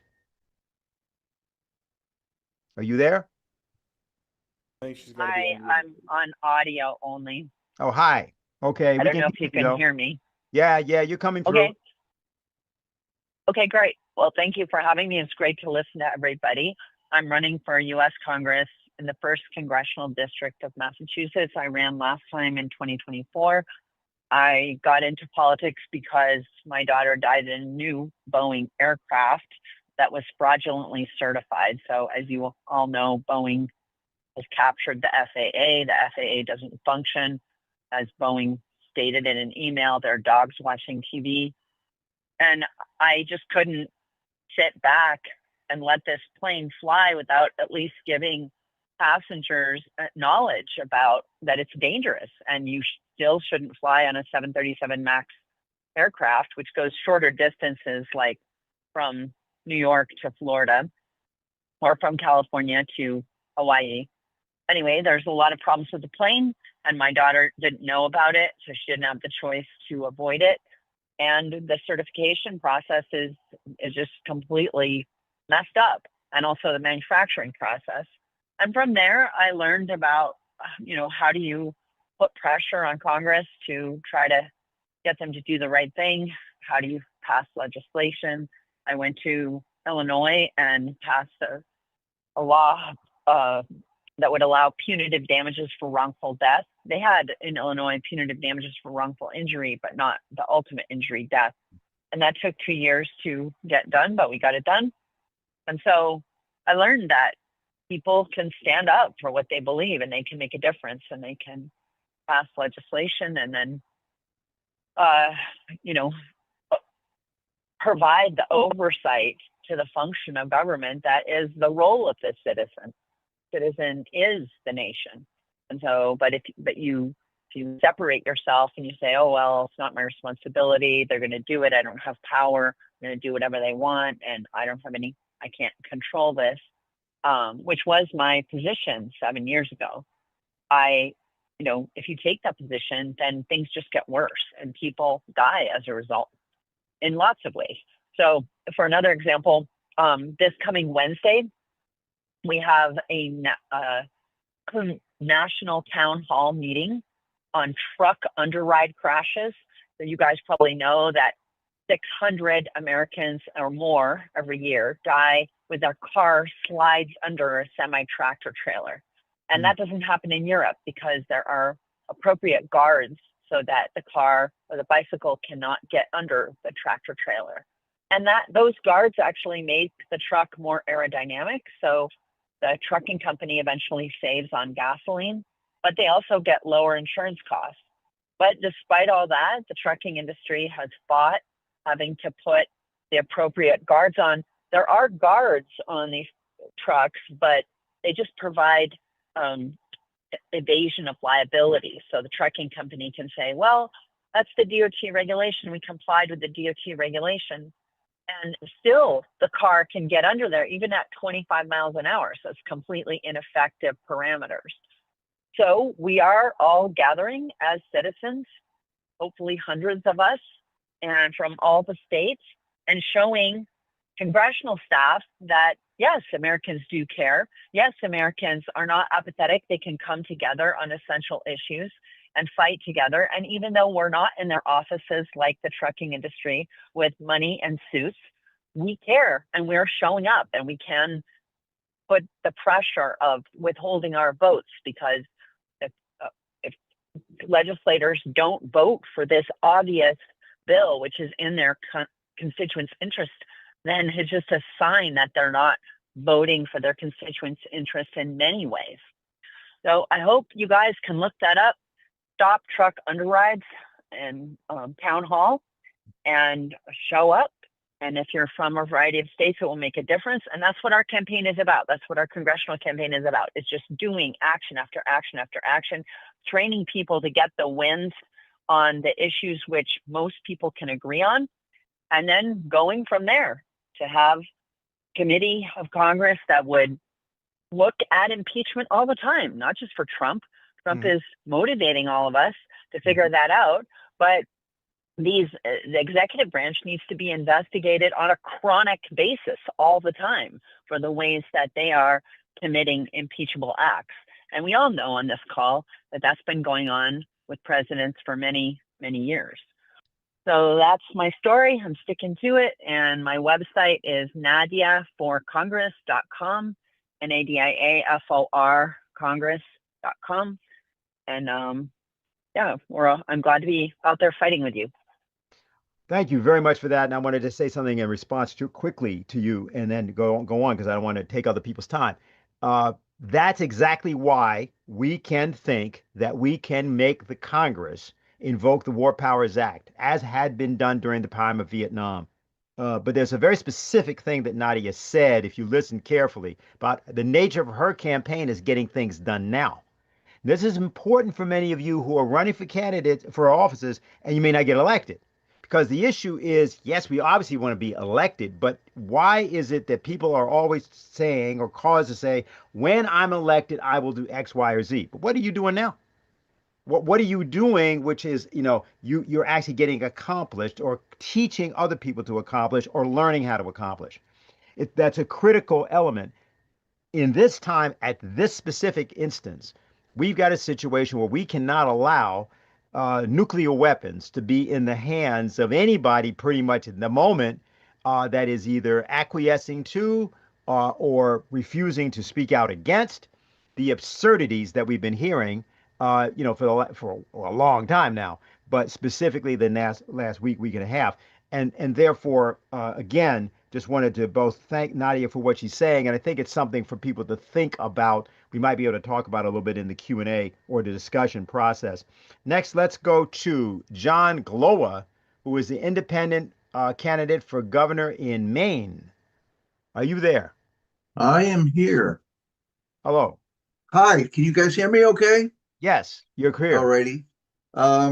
Are you there? I think she's got to be Hi, on. I'm on audio only. Oh, hi. Okay, I we don't can know hear if you you can though. hear me. Yeah, you're coming through. Okay. Okay, great. Well, thank you for having me. It's great to listen to everybody. I'm running for U.S. Congress in the 1st Congressional District of Massachusetts. I ran last time in 2024. I got into politics because my daughter died in a new Boeing aircraft that was fraudulently certified. So as you all know, Boeing has captured the FAA. The FAA doesn't function. As Boeing stated in an email, they're dogs watching TV. And I just couldn't sit back and let this plane fly without at least giving passengers knowledge about that it's dangerous, and you still shouldn't fly on a 737 MAX aircraft, which goes shorter distances, like from New York to Florida or from California to Hawaii. Anyway, there's a lot of problems with the plane, and my daughter didn't know about it, so she didn't have the choice to avoid it. And the certification process is just completely messed up, and also the manufacturing process. And from there, I learned about, how do you put pressure on Congress to try to get them to do the right thing? How do you pass legislation? I went to Illinois and passed a law that would allow punitive damages for wrongful death. They had in Illinois punitive damages for wrongful injury, but not the ultimate injury, death. And that took 2 years to get done, but we got it done. And so I learned that people can stand up for what they believe, and they can make a difference, and they can pass legislation, and then, provide the oversight to the function of government that is the role of the citizen. Citizen is the nation. And so, but if you separate yourself and you say, oh, well, it's not my responsibility, they're going to do it, I don't have power, I'm going to do whatever they want, and I can't control this, which was my position 7 years ago. If you take that position, then things just get worse, and people die as a result in lots of ways. So for another example, this coming Wednesday, we have a national town hall meeting on truck underride crashes. So you guys probably know that 600 Americans or more every year die with their car slides under a semi-tractor trailer. And that doesn't happen in Europe because there are appropriate guards so that the car or the bicycle cannot get under the tractor trailer. And those guards actually make the truck more aerodynamic. So the trucking company eventually saves on gasoline, but they also get lower insurance costs. But despite all that, the trucking industry has fought having to put the appropriate guards on. There are guards on these trucks, but they just provide evasion of liability. So the trucking company can say, well, that's the DOT regulation. We complied with the DOT regulation. And still the car can get under there, even at 25 miles an hour. So it's completely ineffective parameters. So we are all gathering as citizens, hopefully hundreds of us, and from all the states, and showing congressional staff that, yes, Americans do care. Yes, Americans are not apathetic. They can come together on essential issues and fight together. And even though we're not in their offices like the trucking industry with money and suits, we care, and we're showing up, and we can put the pressure of withholding our votes, because if legislators don't vote for this obvious bill, which is in their constituents' interest, then it's just a sign that they're not voting for their constituents' interest in many ways. So I hope you guys can look that up. Stop truck underrides and town hall, and show up. And if you're from a variety of states, it will make a difference. And that's what our campaign is about. That's what our congressional campaign is about. It's just doing action after action after action, training people to get the wins on the issues which most people can agree on, and then going from there to have committee of Congress that would look at impeachment all the time, not just for Trump. Trump is motivating all of us to figure that out, but the executive branch needs to be investigated on a chronic basis all the time for the ways that they are committing impeachable acts. And we all know on this call that that's been going on with presidents for many, many years. So that's my story. I'm sticking to it. And my website is nadiaforcongress.com, NADIAFOR Congress.com. And yeah, I'm glad to be out there fighting with you. Thank you very much for that. And I wanted to say something in response to quickly to you and then go on because I don't want to take other people's time. That's exactly why we can think that we can make the Congress invoke the War Powers Act, as had been done during the time of Vietnam. But there's a very specific thing that Nadia said, if you listen carefully, about the nature of her campaign is getting things done now. This is important for many of you who are running for candidates for offices and you may not get elected. Because the issue is, yes, we obviously want to be elected, but why is it that people are always saying or caused to say, when I'm elected, I will do X, Y, or Z? But what are you doing now? What are you doing, which is, you're actually getting accomplished or teaching other people to accomplish or learning how to accomplish? That's a critical element. In this time, at this specific instance, we've got a situation where we cannot allow nuclear weapons to be in the hands of anybody pretty much in the moment that is either acquiescing to or refusing to speak out against the absurdities that we've been hearing, for a long time now, but specifically the last week and a half. And therefore, again, just wanted to both thank Nadia for what she's saying, and I think it's something for people to think about. We might be able to talk about a little bit in the Q&A or the discussion process. Next, let's go to John Glowa, who is the independent candidate for governor in Maine. Are you there? I am here. Hello. Hi, can you guys hear me okay? Yes, you're clear. Alrighty. I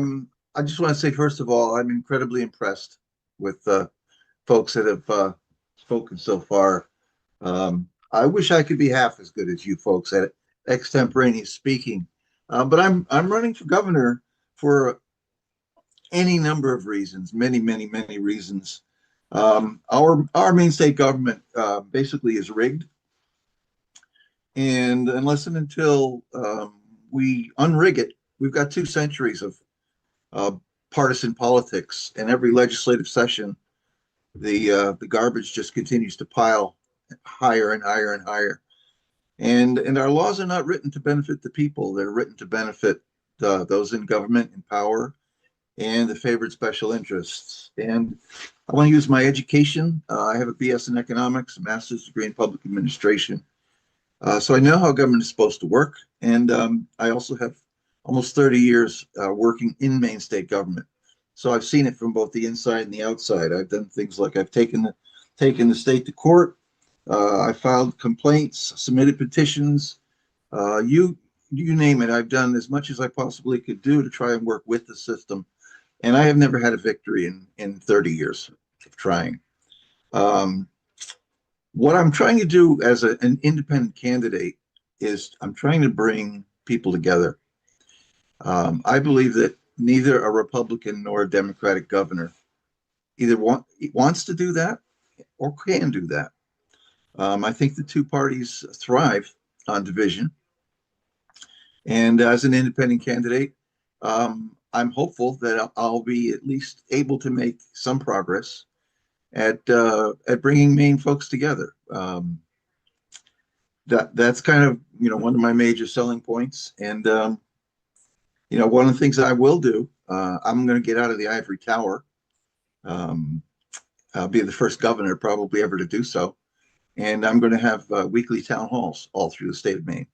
just want to say, first of all, I'm incredibly impressed with the folks that have spoken so far. I wish I could be half as good as you folks at extemporaneous speaking. But I'm running for governor for any number of reasons, many, many, many reasons. Our Maine state government basically is rigged. And unless and until we unrig it, we've got 2 centuries of partisan politics, and every legislative session, the garbage just continues to pile higher and higher and higher. And our laws are not written to benefit the people; they're written to benefit those in government and power and the favored special interests. And I want to use my education. I have a BS in economics, a master's degree in public administration. So I know how government is supposed to work. And I also have almost 30 years working in Maine state government. So I've seen it from both the inside and the outside. I've done things like I've taken the state to court. I filed complaints, submitted petitions. You name it. I've done as much as I possibly could do to try and work with the system. And I have never had a victory in 30 years of trying. What I'm trying to do as an independent candidate is I'm trying to bring people together. I believe that neither a Republican nor a Democratic governor either wants to do that or can do that. I think the 2 parties thrive on division. And as an independent candidate, I'm hopeful that I'll be at least able to make some progress at bringing Maine folks together. That's kind of one of my major selling points. And one of the things that I will do, I'm going to get out of the ivory tower. I'll be the first governor probably ever to do so. And I'm going to have weekly town halls all through the state of Maine.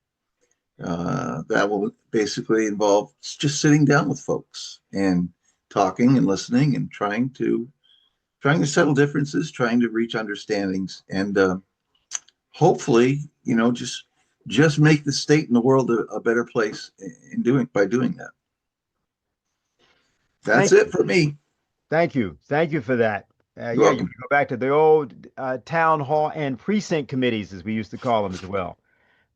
That will basically involve just sitting down with folks and talking and listening and trying to settle differences, trying to reach understandings, and hopefully, just make the state and the world a better place by doing that. That's it for me. Thank you for that. You Welcome. go back to the old town hall and precinct committees, as we used to call them, as well.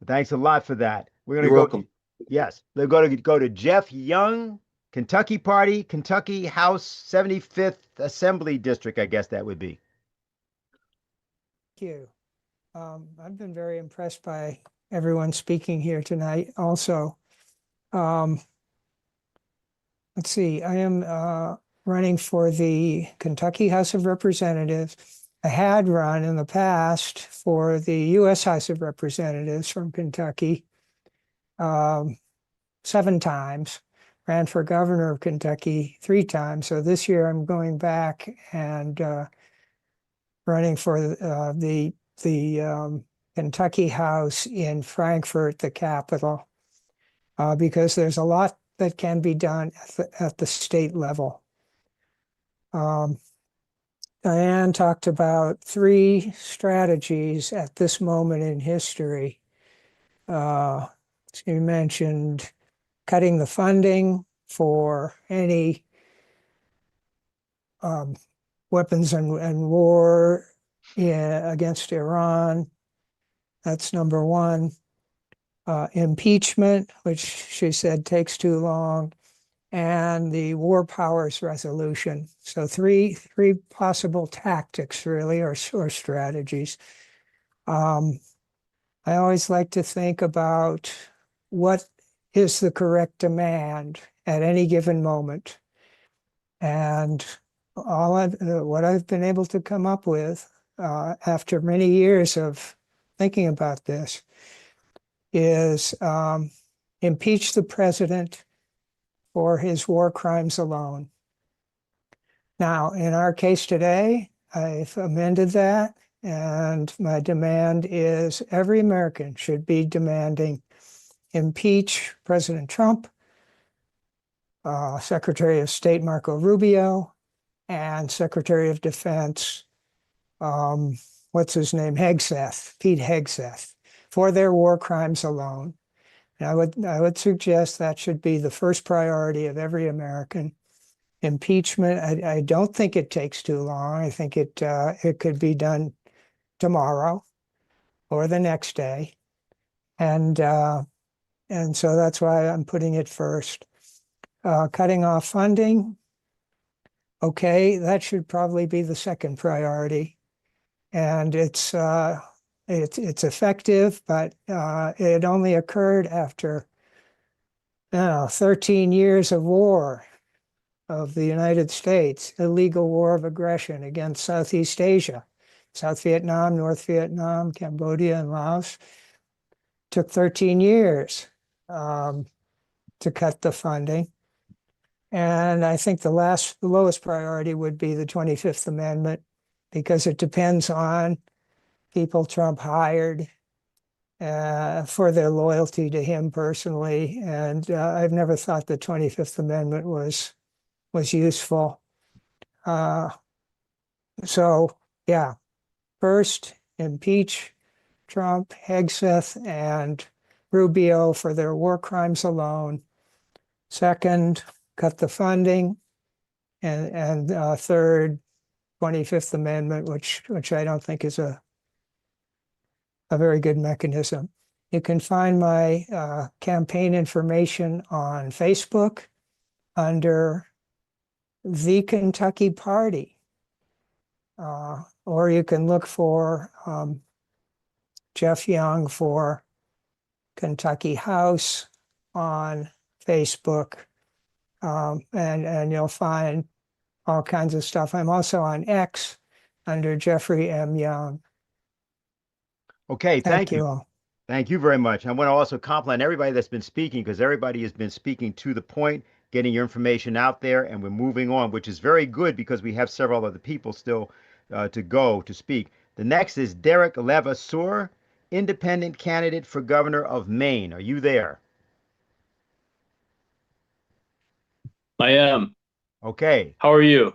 Thanks a lot for that. We're going to You're welcome. Yes, they're going to go to Jeff Young. Kentucky Party, Kentucky House 75th Assembly District, I guess that would be. Thank you. I've been very impressed by everyone speaking here tonight also. Let's see, I am running for the Kentucky House of Representatives. I had run in the past for the U.S. House of Representatives from Kentucky 7 times, ran for governor of Kentucky 3 times. So this year I'm going back and running for the Kentucky House in Frankfort, the capital, because there's a lot that can be done at the state level. Diane talked about 3 strategies at this moment in history. She mentioned cutting the funding for any weapons and war against Iran. That's number 1. Impeachment, which she said takes too long, and the war powers resolution. So three possible tactics, really, or strategies. I always like to think about what is the correct demand at any given moment. And what I've been able to come up with after many years of thinking about this is impeach the president for his war crimes alone. Now, in our case today, I've amended that, and my demand is every American should be demanding impeach President Trump, Secretary of State Marco Rubio, and Secretary of Defense, what's his name, Pete Hegseth, for their war crimes alone. And I would suggest that should be the first priority of every American. Impeachment, I don't think it takes too long. I think it could be done tomorrow or the next day, and so that's why I'm putting it first. Cutting off funding, okay, that should probably be the second priority, and it's effective, but it only occurred after 13 years of war of the United States, illegal war of aggression against Southeast Asia, South Vietnam, North Vietnam, Cambodia, and Laos. Took 13 years to cut the funding. And I think the lowest priority would be the 25th Amendment, because it depends on people Trump hired for their loyalty to him personally. And I've never thought the 25th Amendment was useful. So yeah, first, impeach Trump, Hegseth, and Rubio for their war crimes alone. Second, cut the funding. And third, 25th Amendment, which I don't think is a very good mechanism. You can find my campaign information on Facebook under the Kentucky Party, or you can look for Jeff Young for Kentucky House on Facebook, and you'll find all kinds of stuff. I'm also on X under Jeffrey M. Young. Okay, thank you. all. Thank you very much. I want to also compliment everybody that's been speaking, because everybody has been speaking to the point, getting your information out there, and we're moving on, which is very good because we have several other people still to go to speak. The next is Derek Levasseur, independent candidate for governor of Maine. Are you there? I am. Okay. How are you?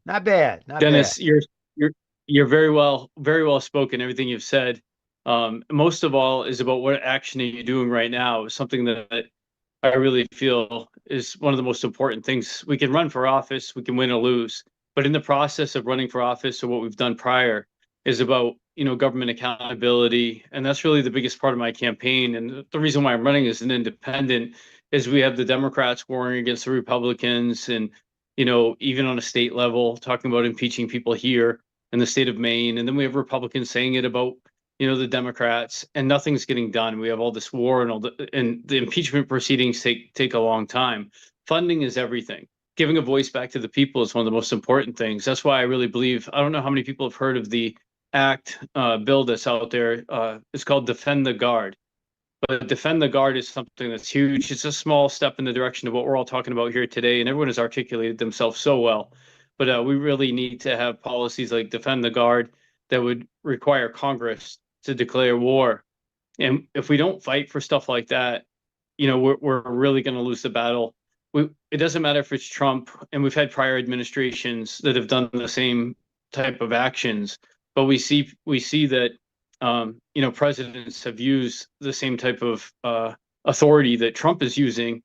Not bad. Not Dennis, bad. you're very well spoken. Everything you've said. Most of all is about what action are you doing right now, something that I really feel is one of the most important things. We can run for office, we can win or lose, but in the process of running for office, or what we've done prior, is about, government accountability. And that's really the biggest part of my campaign. And the reason why I'm running as an independent is we have the Democrats warring against the Republicans, and even on a state level, talking about impeaching people here in the state of Maine, and then we have Republicans saying it about the Democrats, and nothing's getting done. We have all this war, and the impeachment proceedings take a long time. Funding is everything. Giving a voice back to the people is one of the most important things. That's why I really believe, I don't know how many people have heard of the bill that's out there. It's called Defend the Guard. But Defend the Guard is something that's huge. It's a small step in the direction of what we're all talking about here today, and everyone has articulated themselves so well. But we really need to have policies like Defend the Guard that would require Congress to declare war. And if we don't fight for stuff like that, we're really going to lose the battle. It doesn't matter if it's Trump, and we've had prior administrations that have done the same type of actions, but we see that presidents have used the same type of authority that Trump is using,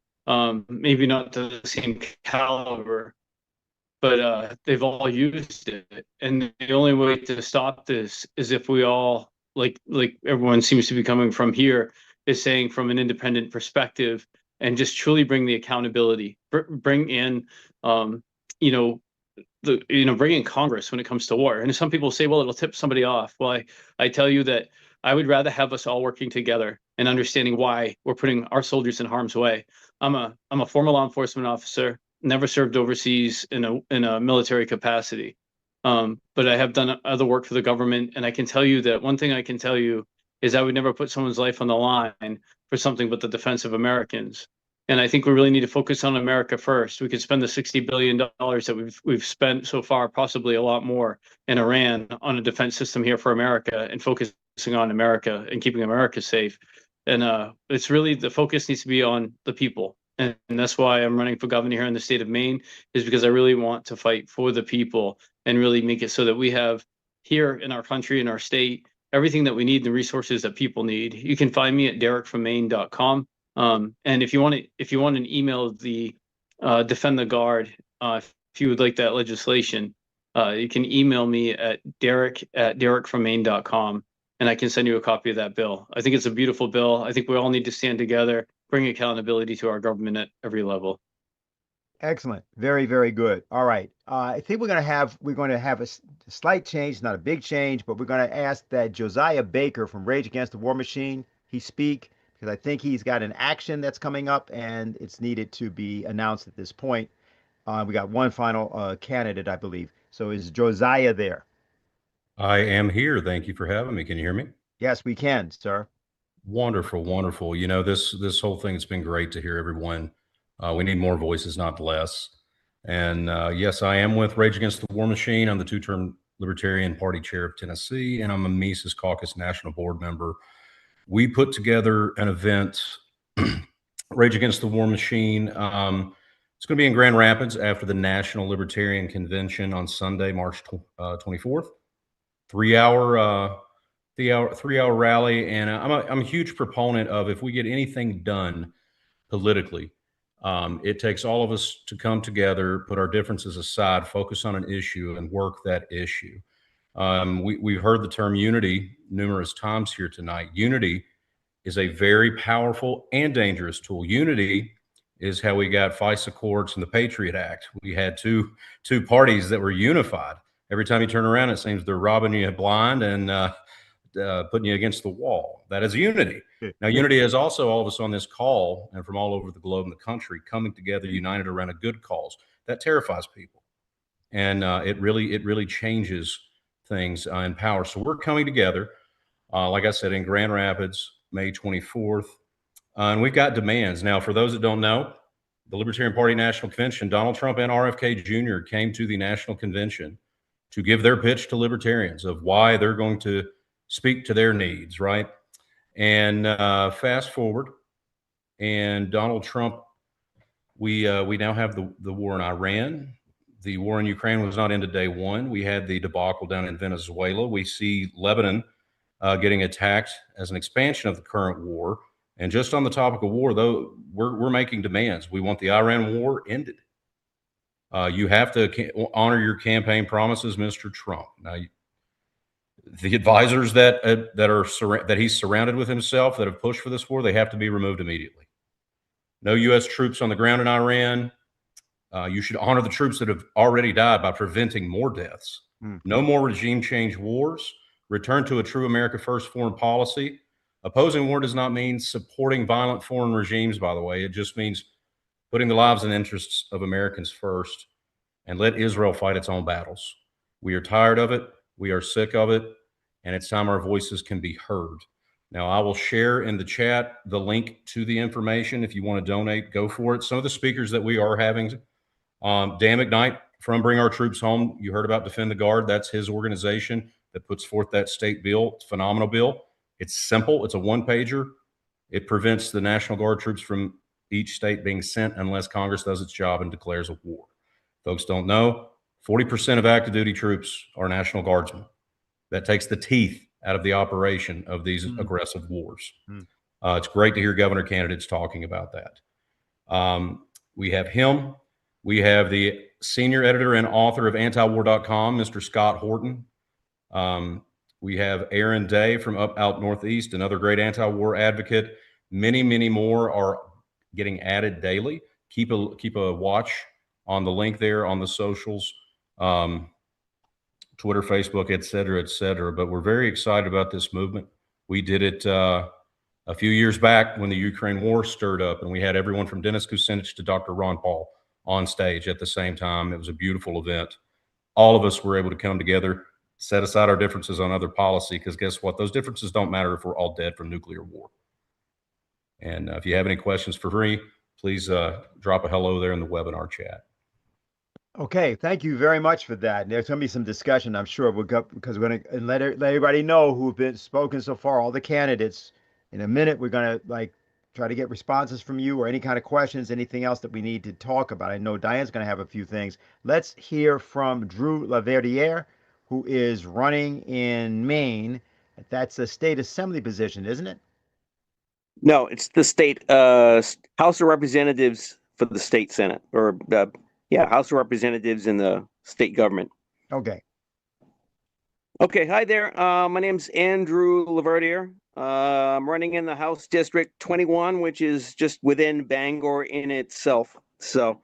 maybe not to the same caliber, but they've all used it. And the only way to stop this is if we all, like everyone seems to be coming from here, is saying from an independent perspective, and just truly bring the accountability, bring in, bring in Congress when it comes to war. And some people say, well, it'll tip somebody off. Well, I tell you that I would rather have us all working together and understanding why we're putting our soldiers in harm's way. I'm a former law enforcement officer, never served overseas in a military capacity. But I have done other work for the government, and I can tell you that one thing I can tell you is I would never put someone's life on the line for something but the defense of Americans. And I think we really need to focus on America first. We could spend the $60 billion that we've spent so far, possibly a lot more, in Iran on a defense system here for America, and focusing on America and keeping America safe. And it's really, the focus needs to be on the people. And that's why I'm running for governor here in the state of Maine, is because I really want to fight for the people and really make it so that we have here in our country, in our state, everything that we need, the resources that people need. You can find me at derekfrommaine.com. And if you want an email, the Defend the Guard, if you would like that legislation, you can email me at derekfrommaine.com, and I can send you a copy of that bill. I think it's a beautiful bill. I think we all need to stand together, bring accountability to our government at every level. Excellent. Very, very good. All right. I think we're going to have a slight change, not a big change, but we're going to ask that Josiah Baker from Rage Against the War Machine, he speak, because I think he's got an action that's coming up and it's needed to be announced at this point. We got one final candidate, I believe. So is Josiah there? I am here. Thank you for having me. Can you hear me? Yes, we can, sir. Wonderful, wonderful. This whole thing, it's been great to hear everyone. We need more voices, not less. And yes, I am with Rage Against the War Machine. I'm the two-term Libertarian Party chair of Tennessee, and I'm a Mises Caucus National Board member. We put together an event, Rage Against the War Machine. It's going to be in Grand Rapids after the National Libertarian Convention on Sunday, March 24th. Three-hour rally, and I'm a huge proponent of, if we get anything done politically, it takes all of us to come together, put our differences aside, focus on an issue, and work that issue. We've heard the term unity numerous times here tonight. Unity is a very powerful and dangerous tool. Unity is how we got FISA courts and the Patriot Act. We had two parties that were unified. Every time you turn around, it seems they're robbing you blind and putting you against the wall. That is unity. Now, unity is also all of us on this call and from all over the globe and the country coming together, united around a good cause. That terrifies people, and it really changes things in power. So we're coming together, like I said, in Grand Rapids, May 24th, and we've got demands. Now, for those that don't know, the Libertarian Party National Convention, Donald Trump and RFK Jr. came to the National Convention to give their pitch to libertarians of why they're going to speak to their needs, right? And fast forward, and Donald Trump, we now have the war in Iran. The war in Ukraine was not ended day one. We had the debacle down in Venezuela. We see Lebanon getting attacked as an expansion of the current war. And just on the topic of war, though, we're making demands. We want the Iran war ended. You have to honor your campaign promises, Mr. Trump. Now, the advisors that he's surrounded with himself that have pushed for this war, they have to be removed immediately. No U.S. troops on the ground in Iran. You should honor the troops that have already died by preventing more deaths. No more regime change wars. Return to a true America First foreign policy. Opposing war does not mean supporting violent foreign regimes, by the way. It just means putting the lives and interests of Americans first, and let Israel fight its own battles. We are tired of it. We are sick of it. And it's time our voices can be heard. Now, I will share in the chat the link to the information. If you want to donate, go for it. Some of the speakers that we are having, Dan McKnight from Bring Our Troops Home, you heard about Defend the Guard. That's his organization that puts forth that state bill. It's a phenomenal bill. It's simple. It's a one-pager. It prevents the National Guard troops from each state being sent unless Congress does its job and declares a war. Folks don't know, 40% of active duty troops are National Guardsmen. That takes the teeth out of the operation of these aggressive wars. It's great to hear governor candidates talking about that. We have him. We have the senior editor and author of antiwar.com, Mr. Scott Horton. We have Aaron Day from up out Northeast, another great anti-war advocate. Many, many more are getting added daily. Keep a watch on the link there on the socials, Twitter, Facebook, et cetera, et cetera. But we're very excited about this movement. We did it a few years back when the Ukraine war stirred up, and we had everyone from Dennis Kucinich to Dr. Ron Paul on stage at the same time. It was a beautiful event. All of us were able to come together, set aside our differences on other policy, because guess what? Those differences don't matter if we're all dead from nuclear war. And if you have any questions for me, please drop a hello there in the webinar chat. Okay, thank you very much for that. There's going to be some discussion, I'm sure, we'll go, because we're going to let everybody know who've been spoken so far, all the candidates. In a minute, we're going to try to get responses from you or any kind of questions, anything else that we need to talk about. I know Diane's going to have a few things. Let's hear from Drew Laverdiere, who is running in Maine. That's a state assembly position, isn't it? No, it's the state House of Representatives for the state Senate, or House of Representatives in the state government. Okay. Okay, hi there. My name's Andrew Laverdiere. I'm running in the House District 21, which is just within Bangor in itself. So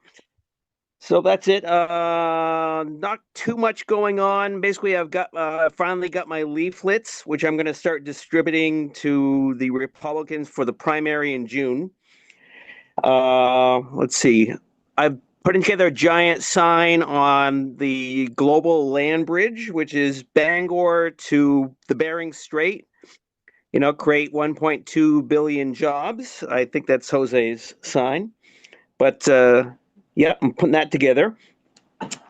that's it. Not too much going on. Basically, I've got finally got my leaflets, which I'm going to start distributing to the Republicans for the primary in June. Let's see. I've put together a giant sign on the global land bridge, which is Bangor to the Bering Strait. You know, create 1.2 billion jobs. I think that's Jose's sign. But yeah, I'm putting that together.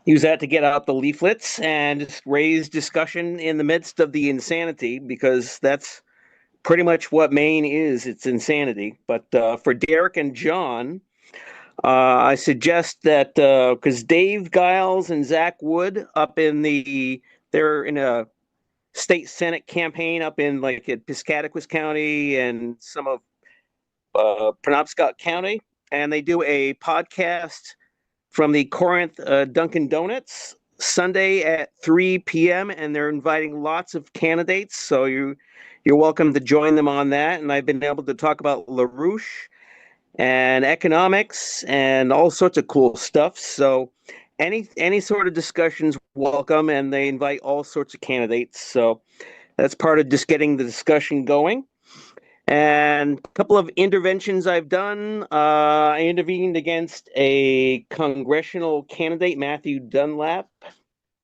Use that to get out the leaflets and just raise discussion in the midst of the insanity, because that's pretty much what Maine is. It's insanity. But for Derek and John, I suggest that because Dave Giles and Zach Wood they're in a state Senate campaign up in at Piscataquis County and some of Penobscot County, and they do a podcast from the Corinth Dunkin' Donuts Sunday at 3 p.m. and they're inviting lots of candidates, so you're welcome to join them on that. And I've been able to talk about LaRouche and economics and all sorts of cool stuff. So any sort of discussions welcome, and they invite all sorts of candidates. So that's part of just getting the discussion going. And a couple of interventions I've done. I intervened against a congressional candidate, Matthew Dunlap.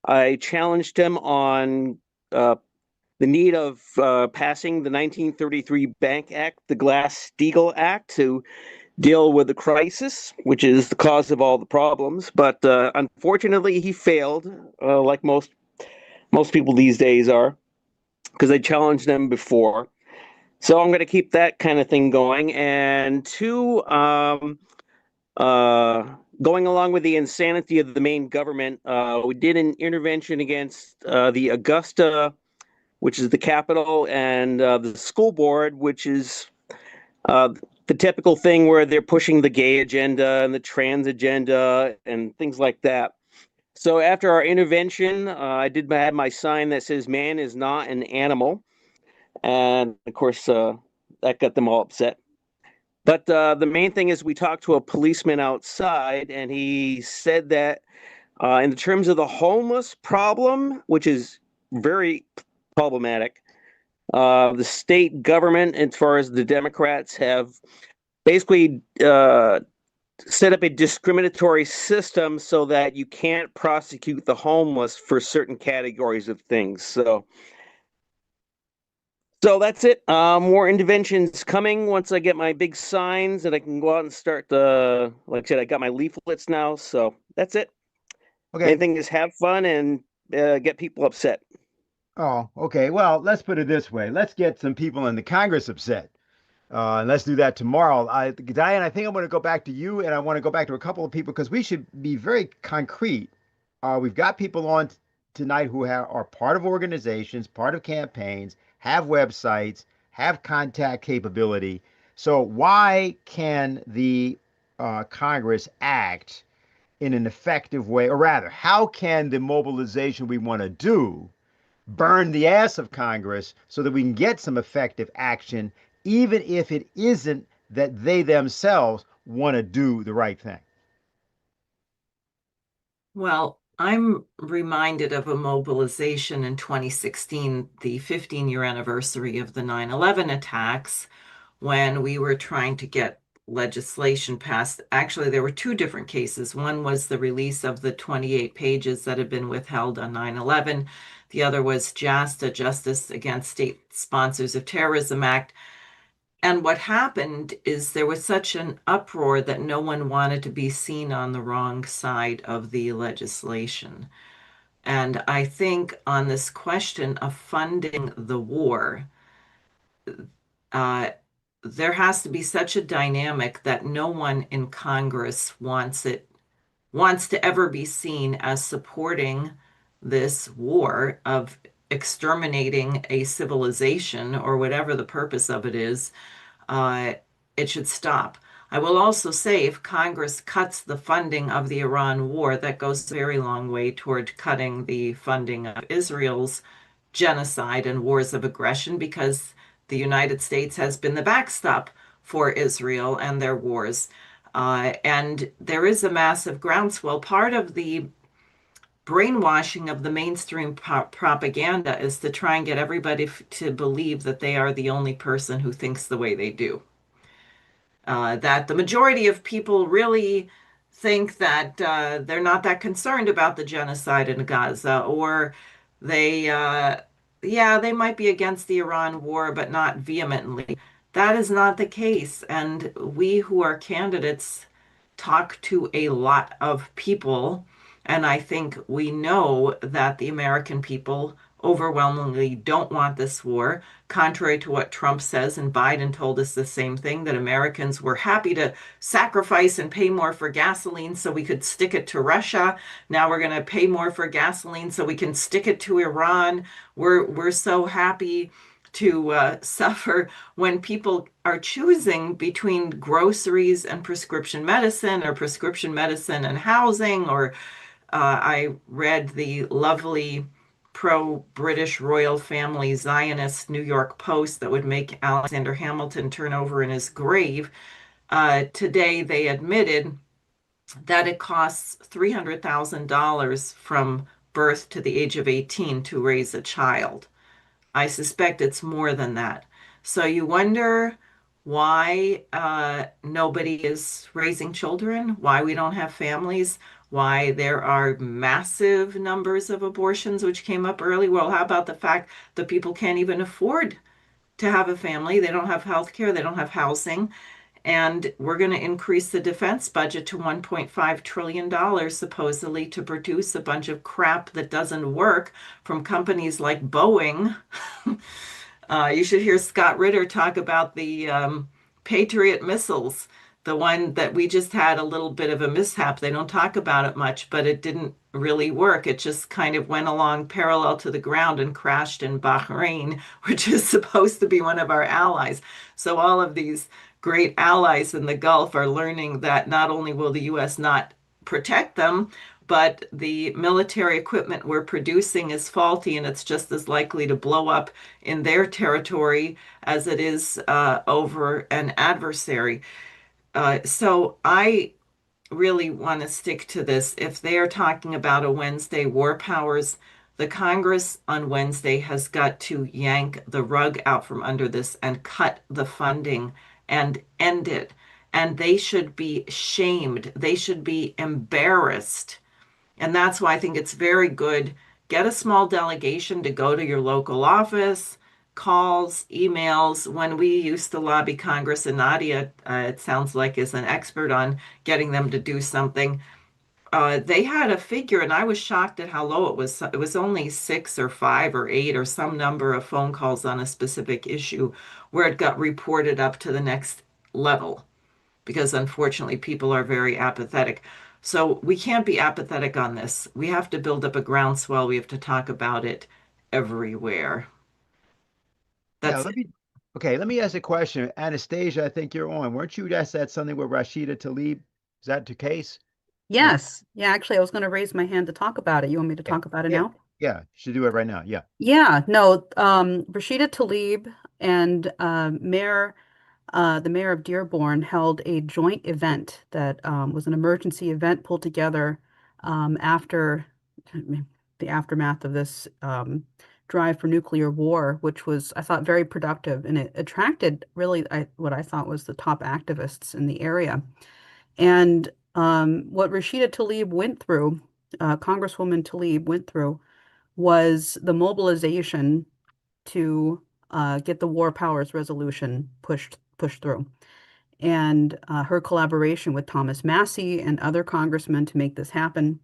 I challenged him on the need of passing the 1933 Bank Act, the Glass-Steagall Act, to deal with the crisis, which is the cause of all the problems. But unfortunately, he failed, like most people these days are, because I challenged them before. So I'm going to keep that kind of thing going. And two, going along with the insanity of the Maine government, we did an intervention against the Augusta, which is the capital, and the school board, which is the typical thing where they're pushing the gay agenda and the trans agenda and things like that. So after our intervention, I had my sign that says "Man is not an animal." And of course, that got them all upset. But the main thing is we talked to a policeman outside, and he said that in terms of the homeless problem, which is very problematic, the state government, as far as the Democrats, have basically set up a discriminatory system so that you can't prosecute the homeless for certain categories of things. So that's it. More interventions coming once I get my big signs and I can go out and start the, like I said, I got my leaflets now. So that's it. Okay. Main thing is have fun and get people upset. Oh, okay. Well, let's put it this way. Let's get some people in the Congress upset. And let's do that tomorrow. Diane, I think I'm going to go back to you, and I want to go back to a couple of people because we should be very concrete. We've got people on tonight who are part of organizations, part of campaigns, have websites, have contact capability. So why can the Congress act in an effective way, or rather, how can the mobilization we want to do burn the ass of Congress so that we can get some effective action, even if it isn't that they themselves want to do the right thing? Well, I'm reminded of a mobilization in 2016, the 15-year anniversary of the 9/11 attacks, when we were trying to get legislation passed. Actually, there were two different cases. One was the release of the 28 pages that had been withheld on 9/11. The other was JASTA, Justice Against State Sponsors of Terrorism Act. And what happened is there was such an uproar that no one wanted to be seen on the wrong side of the legislation. And I think on this question of funding the war, there has to be such a dynamic that no one in Congress wants to ever be seen as supporting this war of exterminating a civilization or whatever the purpose of it is. It should stop. I will also say if Congress cuts the funding of the Iran war, that goes a very long way toward cutting the funding of Israel's genocide and wars of aggression, because the United States has been the backstop for Israel and their wars. And there is a massive groundswell. Part of the brainwashing of the mainstream propaganda is to try and get everybody to believe that they are the only person who thinks the way they do. That the majority of people really think that they're not that concerned about the genocide in Gaza, or they, they might be against the Iran war, but not vehemently. That is not the case. And we who are candidates talk to a lot of people. And I think we know that the American people overwhelmingly don't want this war, contrary to what Trump says. And Biden told us the same thing, that Americans were happy to sacrifice and pay more for gasoline so we could stick it to Russia. Now we're going to pay more for gasoline so we can stick it to Iran. We're so happy to suffer when people are choosing between groceries and prescription medicine, or prescription medicine and housing. Or I read the lovely pro-British royal family Zionist New York Post that would make Alexander Hamilton turn over in his grave. Today they admitted that it costs $300,000 from birth to the age of 18 to raise a child. I suspect it's more than that. So you wonder why nobody is raising children, why we don't have families, why there are massive numbers of abortions, which came up early. Well, how about the fact that people can't even afford to have a family? They don't have health care, they don't have housing. And we're going to increase the defense budget to $1.5 trillion, supposedly, to produce a bunch of crap that doesn't work from companies like Boeing. You should hear Scott Ritter talk about the Patriot missiles, the one that we just had a little bit of a mishap. They don't talk about it much, but it didn't really work. It just kind of went along parallel to the ground and crashed in Bahrain, which is supposed to be one of our allies. So all of these great allies in the Gulf are learning that not only will the U.S. not protect them, but the military equipment we're producing is faulty and it's just as likely to blow up in their territory as it is over an adversary. So I really want to stick to this. If they are talking about a Wednesday war powers, the Congress on Wednesday has got to yank the rug out from under this and cut the funding and end it. And they should be shamed. They should be embarrassed. And that's why I think it's very good. Get a small delegation to go to your local office, calls, emails. When we used to lobby Congress, and Nadia, it sounds like, is an expert on getting them to do something. They had a figure, and I was shocked at how low it was. It was only 6 or 5 or 8 or some number of phone calls on a specific issue where it got reported up to the next level, because unfortunately people are very apathetic. So we can't be apathetic on this. We have to build up a groundswell. We have to talk about it everywhere. That's it. Let me ask a question. Anastasia, I think you're on. Weren't you just at something with Rashida Tlaib? Is that the case? Yes. Yeah, actually, I was going to raise my hand to talk about it. You want me to talk about it now? Yeah, you should do it right now. Yeah. Yeah, no, Rashida Tlaib and the mayor of Dearborn held a joint event that was an emergency event pulled together after the aftermath of this drive for nuclear war, which was, I thought, very productive, and it attracted really what I thought was the top activists in the area. And what Rashida Tlaib went through, Congresswoman Tlaib went through, was the mobilization to get the war powers resolution pushed through, and her collaboration with Thomas Massie and other congressmen to make this happen.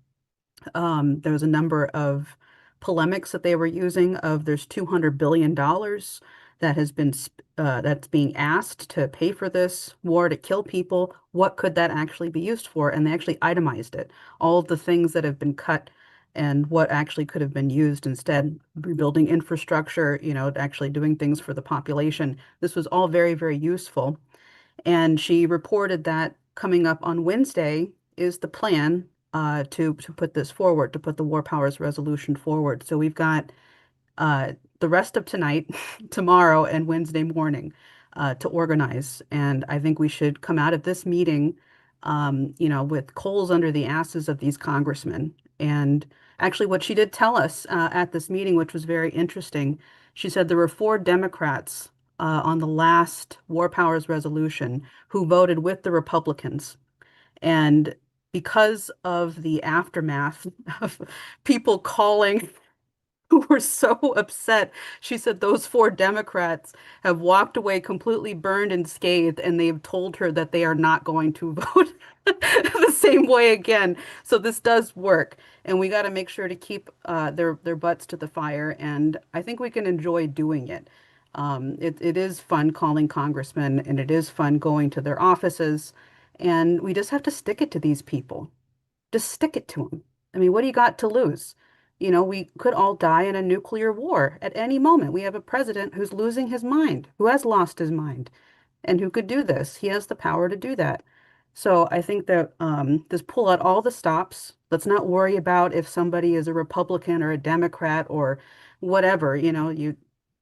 There was a number of polemics that they were using of there's $200 billion that has been that's being asked to pay for this war to kill people. What could that actually be used for? And they actually itemized it, all of the things that have been cut and what actually could have been used instead, rebuilding infrastructure, actually doing things for the population. This was all very, very useful. And she reported that coming up on Wednesday is the plan to put this forward, to put the war powers resolution forward. So we've got the rest of tonight, tomorrow, and Wednesday morning to organize. And I think we should come out of this meeting, with coals under the asses of these congressmen. And actually, what she did tell us at this meeting, which was very interesting, she said there were 4 Democrats on the last war powers resolution who voted with the Republicans. And because of the aftermath of people calling who were so upset, she said those 4 Democrats have walked away completely burned and scathed, and they've told her that they are not going to vote the same way again. So this does work, and we got to make sure to keep their butts to the fire, and I think we can enjoy doing it. It is fun calling congressmen, and it is fun going to their offices, and we just have to stick it to these people. Just stick it to them. I mean, what do you got to lose? We could all die in a nuclear war at any moment. We have a president who's losing his mind, who has lost his mind, and who could do this. He has the power to do that. So I think that just pull out all the stops. Let's not worry about if somebody is a Republican or a Democrat or whatever,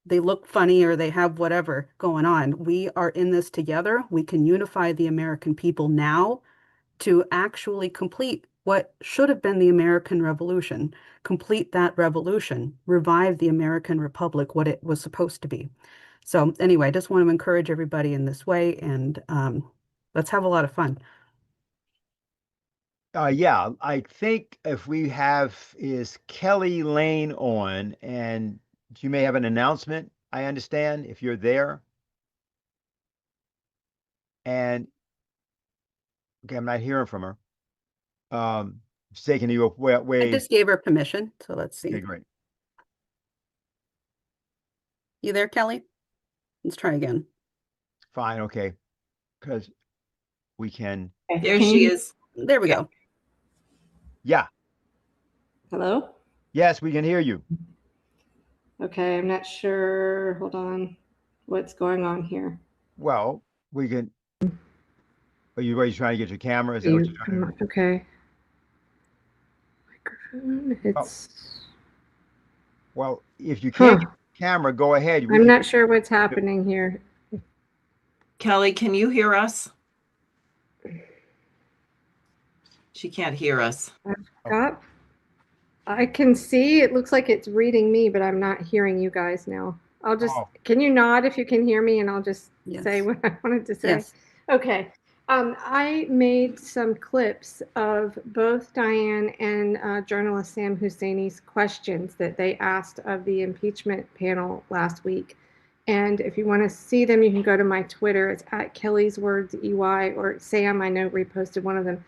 they look funny or they have whatever going on. We are in this together. We can unify the American people now to actually complete what should have been the American Revolution, complete that revolution, revive the American Republic, what it was supposed to be. So anyway, I just want to encourage everybody in this way, and let's have a lot of fun. Yeah, I think if we have is Kelly Lane on, and you may have an announcement, I understand, if you're there. And okay, I'm not hearing from her. She's taking you away. I just gave her permission, so let's see. Okay, great. You there, Kelly? Let's try again. Fine, okay. Because we can. There she is. There we go. Yeah. Hello? Yes, we can hear you. Okay, I'm not sure. Hold on. What's going on here? Well, we can. Are you trying to get your camera? Is that what you're trying to do? Okay. It's Well, if you can't get the camera, go ahead. I'm not sure what's happening here. Kelly, can you hear us? She can't hear us. I can see, it looks like it's reading me, but I'm not hearing you guys now. I'll just, can you nod if you can hear me and I'll just say what I wanted to say? Yes. Okay. I made some clips of both Diane and journalist Sam Husseini's questions that they asked of the impeachment panel last week. And if you want to see them, you can go to my Twitter. It's at Kelly's Words EY, or Sam, I know, reposted one of them.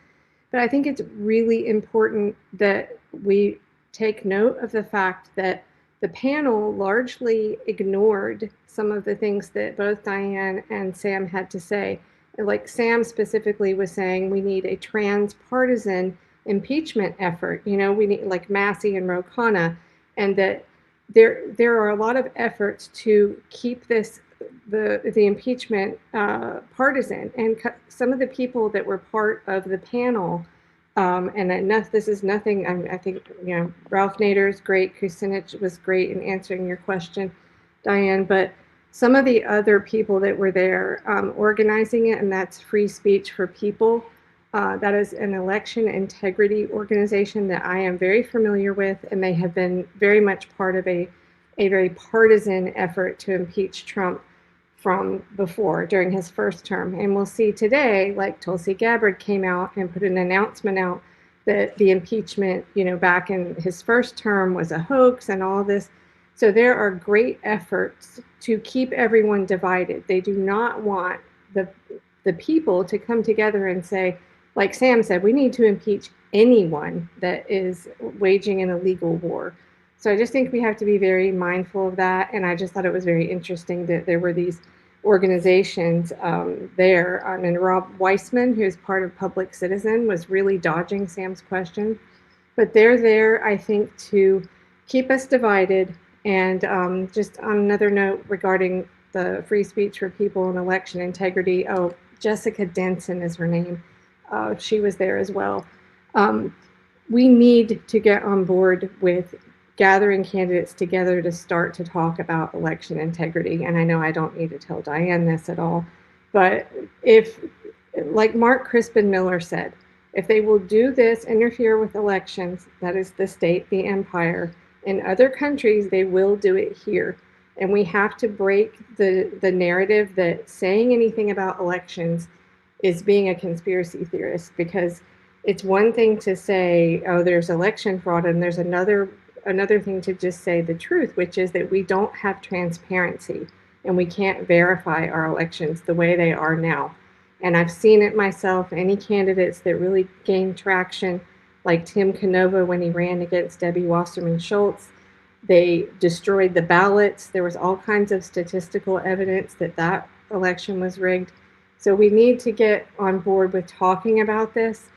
But I think it's really important that we take note of the fact that the panel largely ignored some of the things that both Diane and Sam had to say. Like Sam specifically was saying, we need a transpartisan impeachment effort. You know, we need like Massey and Ro Khanna, and that there are a lot of efforts to keep this the impeachment partisan. And some of the people that were part of the panel, and enough, this is nothing, I think, you know, Ralph Nader is great, Kucinich was great in answering your question, Diane, but some of the other people that were there organizing it, and that's Free Speech for People. That is an election integrity organization that I am very familiar with, and they have been very much part of a very partisan effort to impeach Trump from before, during his first term. And we'll see today, like Tulsi Gabbard came out and put an announcement out that the impeachment, you know, back in his first term was a hoax and all this. So there are great efforts to keep everyone divided. They do not want the people to come together and say, like Sam said, we need to impeach anyone that is waging an illegal war. So I just think we have to be very mindful of that. And I just thought it was very interesting that there were these organizations there. And Rob Weissman, who is part of Public Citizen, was really dodging Sam's question. But they're there, I think, to keep us divided. And just on another note regarding the Free Speech for People and election integrity, oh, Jessica Denson is her name. She was there as well. We need to get on board with gathering candidates together to start to talk about election integrity. And I know I don't need to tell Diane this at all, but if, like Mark Crispin Miller said, if they will do this, interfere with elections, that is the state, the empire, in other countries, they will do it here. And we have to break the narrative that saying anything about elections is being a conspiracy theorist, because it's one thing to say, oh, there's election fraud, and there's another thing to just say the truth, which is that we don't have transparency and we can't verify our elections the way they are now. And I've seen it myself. Any candidates that really gained traction, like Tim Canova when he ran against Debbie Wasserman Schultz, they destroyed the ballots. There was all kinds of statistical evidence that that election was rigged. So we need to get on board with talking about this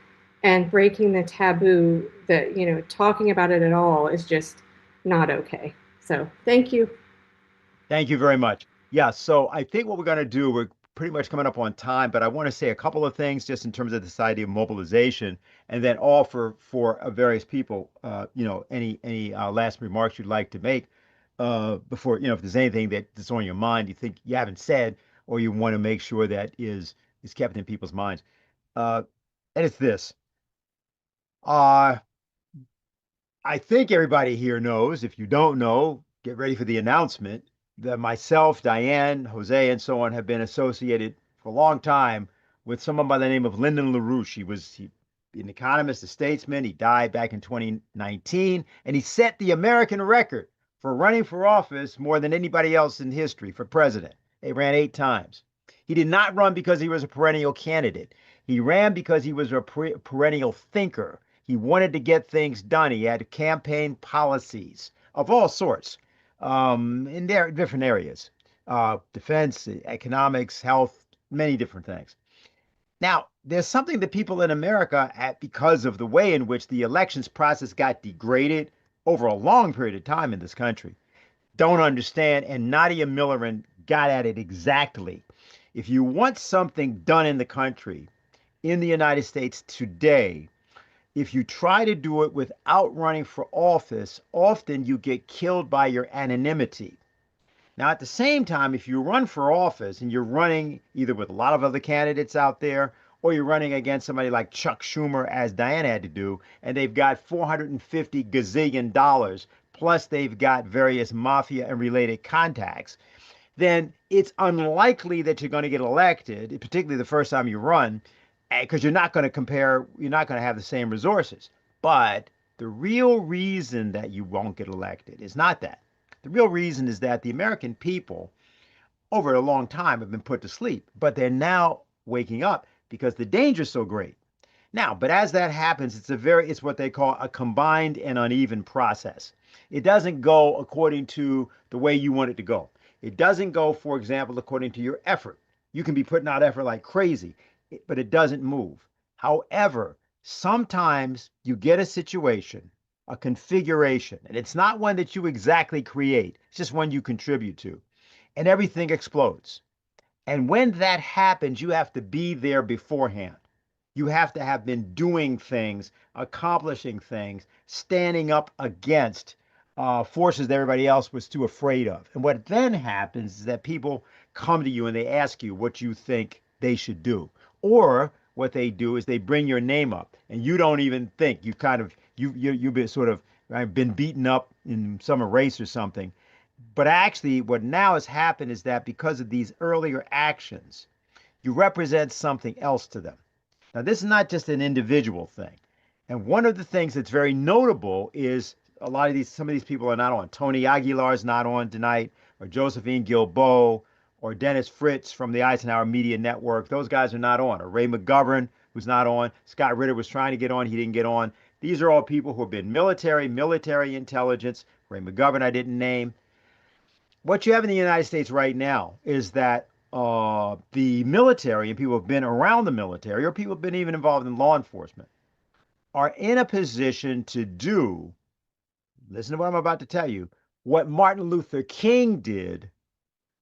and breaking the taboo that, you know, talking about it at all is just not okay. So thank you. Thank you very much. Yeah, so I think what we're going to do, we're pretty much coming up on time, but I want to say a couple of things just in terms of this idea of mobilization, and then all for various people, you know, any last remarks you'd like to make before, you know, if there's anything that's on your mind you think you haven't said or you want to make sure that is kept in people's minds. And it's this. I think everybody here knows. If you don't know, get ready for the announcement that myself, Diane, Jose, and so on have been associated for a long time with someone by the name of Lyndon LaRouche. He was an economist, a statesman. He died back in 2019, and he set the American record for running for office more than anybody else in history for president. He ran 8 times. He did not run because he was a perennial candidate. He ran because he was a perennial thinker. He wanted to get things done. He had campaign policies of all sorts in their different areas, defense, economics, health, many different things. Now, there's something that people in America, because of the way in which the elections process got degraded over a long period of time in this country, don't understand. And Nadia Milleran got at it exactly. If you want something done in the country, in the United States today, if you try to do it without running for office, often you get killed by your anonymity. Now, at the same time, if you run for office and you're running either with a lot of other candidates out there or you're running against somebody like Chuck Schumer, as Diane had to do, and they've got 450 gazillion dollars, plus they've got various mafia and related contacts, then it's unlikely that you're going to get elected, particularly the first time you run, because you're not going to you're not going to have the same resources. But the real reason that you won't get elected is not that. The real reason is that the American people, over a long time, have been put to sleep, but they're now waking up because the danger is so great. Now, but as that happens, it's what they call a combined and uneven process. It doesn't go according to the way you want it to go. It doesn't go, for example, according to your effort. You can be putting out effort like crazy, but it doesn't move. However, sometimes you get a situation, a configuration, and it's not one that you exactly create, it's just one you contribute to, and everything explodes. And when that happens, you have to be there beforehand. You have to have been doing things, accomplishing things, standing up against forces that everybody else was too afraid of. And what then happens is that people come to you and they ask you what you think they should do. Or what they do is they bring your name up and you don't even think. You've been sort of been beaten up in some race or something. But actually, what now has happened is that because of these earlier actions, you represent something else to them. Now, this is not just an individual thing. And one of the things that's very notable is some of these people are not on. Tony Aguilar is not on tonight, or Josephine Gilbo, or Dennis Fritz from the Eisenhower Media Network. Those guys are not on. Or Ray McGovern, who's not on. Scott Ritter was trying to get on. He didn't get on. These are all people who have been military intelligence. Ray McGovern, I didn't name. What you have in the United States right now is that the military and people who have been around the military, or people who have been even involved in law enforcement, are in a position to do, listen to what I'm about to tell you, what Martin Luther King did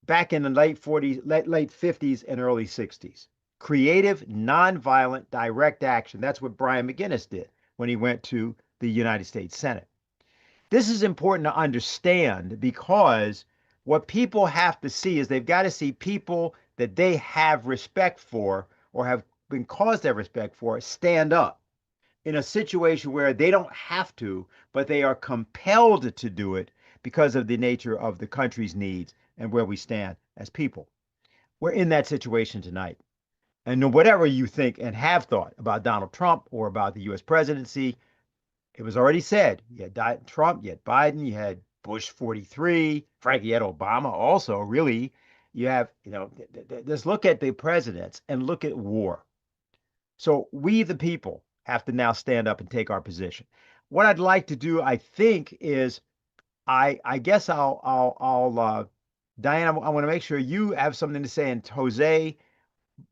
back in the late 50s and early 60s. Creative, nonviolent, direct action. That's what Brian McGinnis did when he went to the United States Senate. This is important to understand because what people have to see is they've got to see people that they have respect for or have been caused their respect for stand up in a situation where they don't have to, but they are compelled to do it because of the nature of the country's needs and where we stand as people. We're in that situation tonight. And whatever you think and have thought about Donald Trump or about the US presidency, it was already said. You had Trump, you had Biden, you had Bush 43, frankly, you had Obama also, really. You have, just look at the presidents and look at war. So we, the people, have to now stand up and take our position. What I'd like to do, I think, is I guess I'll Diane, I want to make sure you have something to say, and Jose,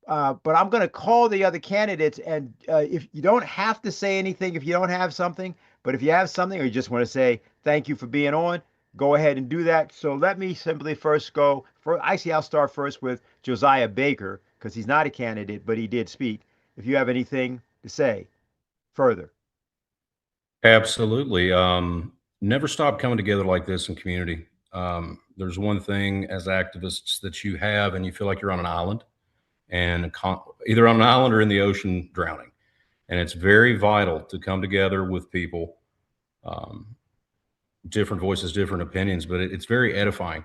but I'm going to call the other candidates, and if you don't have to say anything, if you don't have something, but if you have something or you just want to say thank you for being on, go ahead and do that. So let me simply first go for, actually, I'll start first with Josiah Baker because he's not a candidate, but he did speak. If you have anything to say further. Absolutely. Never stop coming together like this in community. There's one thing as activists that you have, and you feel like you're on an island, and either on an island or in the ocean drowning. And it's very vital to come together with people, different voices, different opinions, but it's very edifying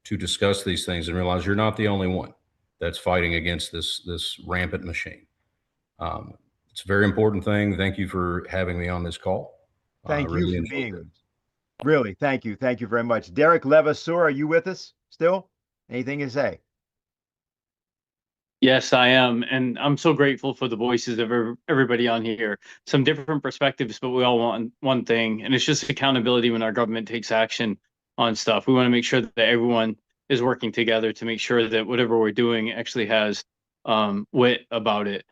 to discuss these things and realize you're not the only one that's fighting against this rampant machine. It's a very important thing. Thank you for having me on this call. Thank you really for being. Really, thank you. Thank you very much. Derek Levasseur, are you with us still? Anything to say? Yes, I am. And I'm so grateful for the voices of everybody on here. Some different perspectives, but we all want one thing. And it's just accountability when our government takes action on stuff. We want to make sure that everyone is working together to make sure that whatever we're doing actually has wit about it.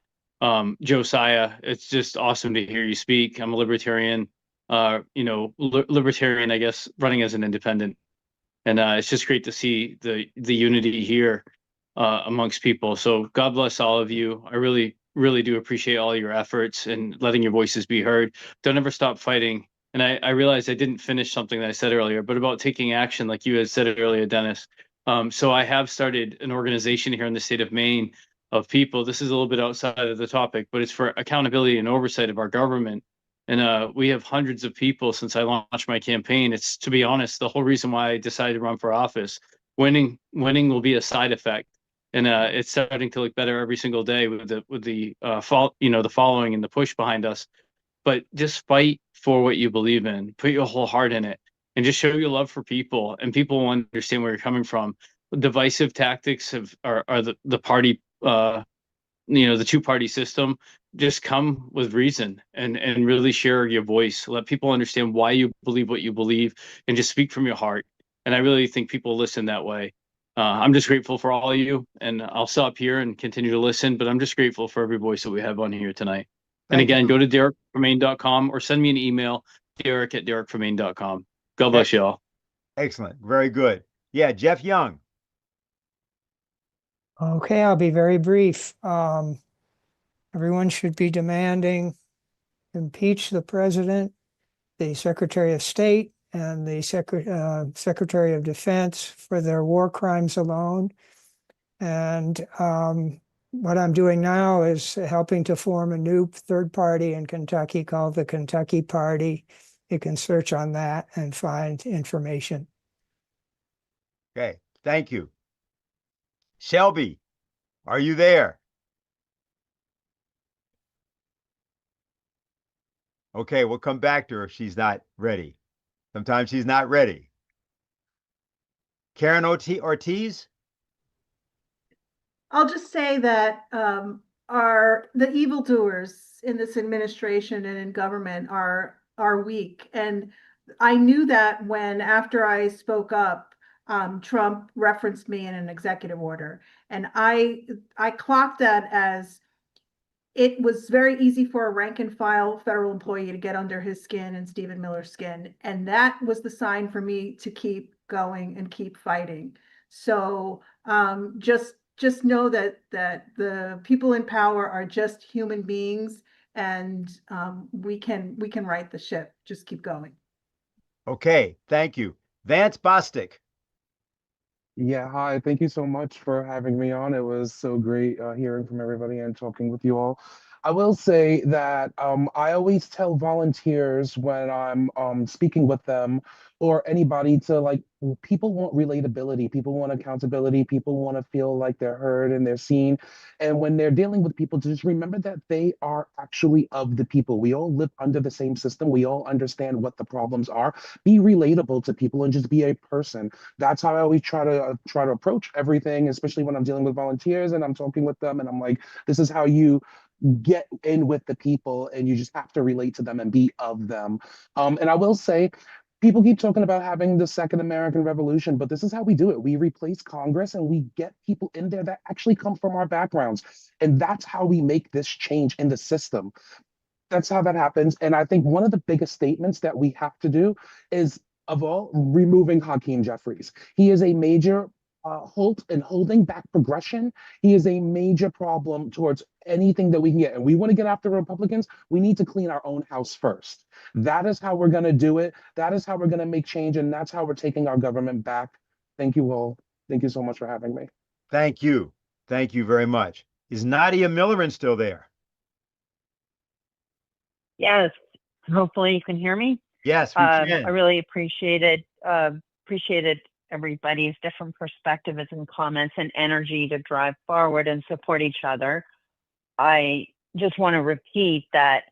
Josiah, it's just awesome to hear you speak. I'm a libertarian, libertarian, I guess, running as an independent. And it's just great to see the unity here amongst people. So God bless all of you. I really really do appreciate all your efforts and letting your voices be heard. Don't ever stop fighting. And I realized I didn't finish something that I said earlier, but about taking action, like you had said earlier, Dennis. So I have started an organization here in the state of Maine of people. This is a little bit outside of the topic, but it's for accountability and oversight of our government. And we have hundreds of people since I launched my campaign. It's, to be honest, the whole reason why I decided to run for office. Winning will be a side effect, and it's starting to look better every single day with the the following and the push behind us. But just fight for what you believe in, put your whole heart in it, and just show your love for people, and people will understand where you're coming from. Divisive tactics are the party, the two-party system. Just come with reason and really share your voice. Let people understand why you believe what you believe, and just speak from your heart. And I really think people listen that way. I'm just grateful for all of you, and I'll stop here and continue to listen, but I'm just grateful for every voice that we have on here tonight. And again, go to derekformaine.com or send me an email, derek@derekformaine.com. God bless you all. Excellent. Very good. Yeah, Jeff Young. Okay, I'll be very brief. Everyone should be demanding impeach the president, the Secretary of State, and the Secretary of Defense for their war crimes alone. And what I'm doing now is helping to form a new third party in Kentucky called the Kentucky Party. You can search on that and find information. Okay, thank you. Shelby, are you there? Okay, we'll come back to her if she's not ready. Sometimes she's not ready. Karen Ortiz? I'll just say that the evildoers in this administration and in government are weak. And I knew that when, after I spoke up, Trump referenced me in an executive order. And I clocked that as it was very easy for a rank and file federal employee to get under his skin and Stephen Miller's skin. And that was the sign for me to keep going and keep fighting. So just know that the people in power are just human beings, and we can right the ship. Just keep going. Okay, thank you. Vance Bostic. Yeah, hi. Thank you so much for having me on. It was so great hearing from everybody and talking with you all. I will say that I always tell volunteers when I'm speaking with them or anybody to people want relatability, people want accountability, people want to feel like they're heard and they're seen. And when they're dealing with people, just remember that they are actually of the people. We all live under the same system. We all understand what the problems are. Be relatable to people and just be a person. That's how I always try to approach everything, especially when I'm dealing with volunteers and I'm talking with them and I'm like, this is how you get in with the people, and you just have to relate to them and be of them. And I will say, people keep talking about having the second American Revolution, but this is how we do it. We replace Congress and we get people in there that actually come from our backgrounds. And that's how we make this change in the system. That's how that happens. And I think one of the biggest statements that we have to do is, of all, removing Hakeem Jeffries. He is a major holding back progression. He is a major problem towards anything that we can get. And we want to get after Republicans. We need to clean our own house first. That is how we're going to do it. That is how we're going to make change. And that's how we're taking our government back. Thank you all. Thank you so much for having me. Thank you. Thank you very much. Is Nadia Millerin still there? Yes. Hopefully you can hear me. Yes, we can. I really appreciated everybody's different perspectives and comments and energy to drive forward and support each other. I just want to repeat that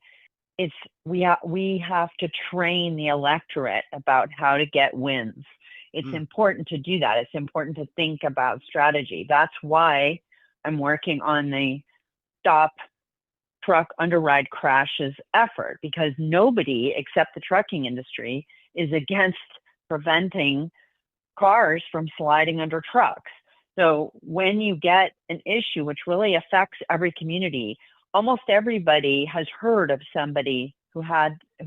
we have to train the electorate about how to get wins. It's important to do that. It's important to think about strategy. That's why I'm working on the Stop Truck Underride Crashes effort, because nobody except the trucking industry is against preventing cars from sliding under trucks. So when you get an issue which really affects every community, almost everybody has heard of somebody who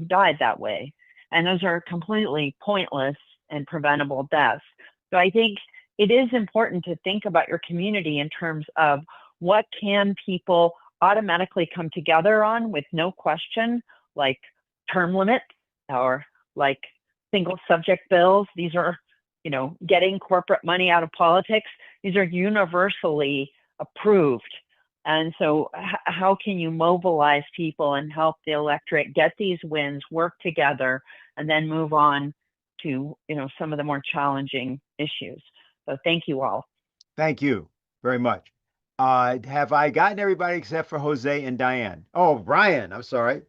died that way. And those are completely pointless and preventable deaths. So I think it is important to think about your community in terms of what can people automatically come together on with no question, like term limits or like single subject bills. These are, you know, getting corporate money out of politics. These are universally approved. And so how can you mobilize people and help the electorate get these wins, work together, and then move on to, you know, some of the more challenging issues? So thank you all. Thank you very much. Have I gotten everybody except for Jose and Diane? Oh, Brian, I'm sorry.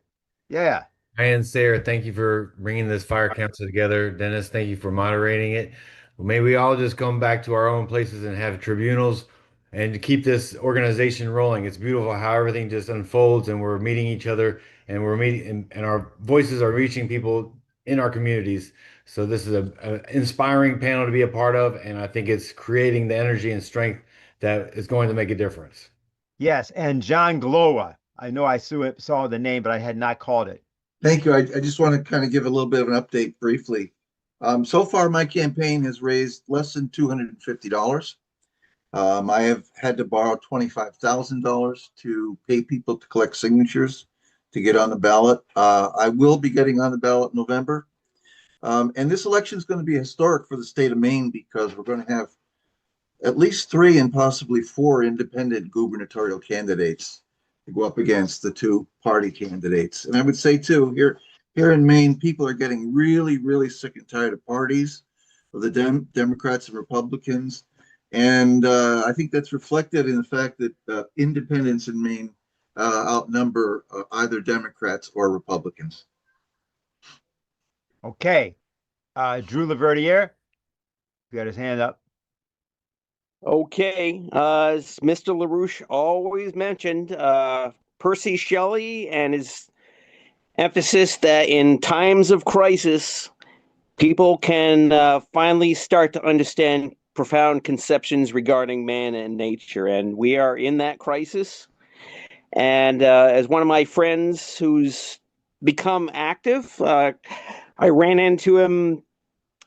Yeah. Diane Sare, thank you for bringing this fire council together. Dennis, thank you for moderating it. May we all just come back to our own places and have tribunals and to keep this organization rolling. It's beautiful how everything just unfolds and we're meeting each other and we're meeting and our voices are reaching people in our communities. So this is an inspiring panel to be a part of, and I think it's creating the energy and strength that is going to make a difference. Yes, and John Glowa. I know I saw the name, but I had not called it. Thank you. I just want to kind of give a little bit of an update briefly. So far, my campaign has raised less than $250. I have had to borrow $25,000 to pay people to collect signatures to get on the ballot. I will be getting on the ballot in November. And this election is going to be historic for the state of Maine because we're going to have at least 3 and possibly 4 independent gubernatorial candidates to go up against the 2 party candidates. And I would say too, here in Maine, people are getting really, really sick and tired of parties, of the Democrats and Republicans. And I think that's reflected in the fact that independents in Maine outnumber either Democrats or Republicans. Okay. Drew Laverdiere, got his hand up. Okay, as Mr. LaRouche always mentioned, Percy Shelley and his emphasis that in times of crisis, people can finally start to understand profound conceptions regarding man and nature. And we are in that crisis. And as one of my friends who's become active, I ran into him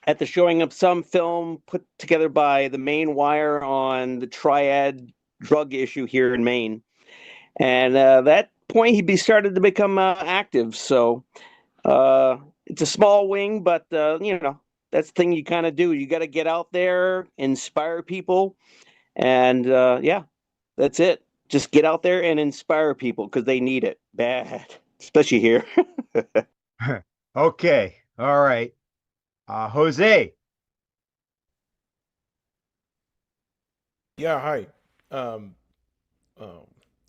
at the showing of some film put together by the Maine Wire on the triad drug issue here in Maine. And that point, he started to become active. So it's a small wing, but, you know, that's the thing you kind of do. You got to get out there, inspire people. And yeah, that's it. Just get out there and inspire people because they need it bad, especially here. Okay. All right. Jose. Yeah, hi.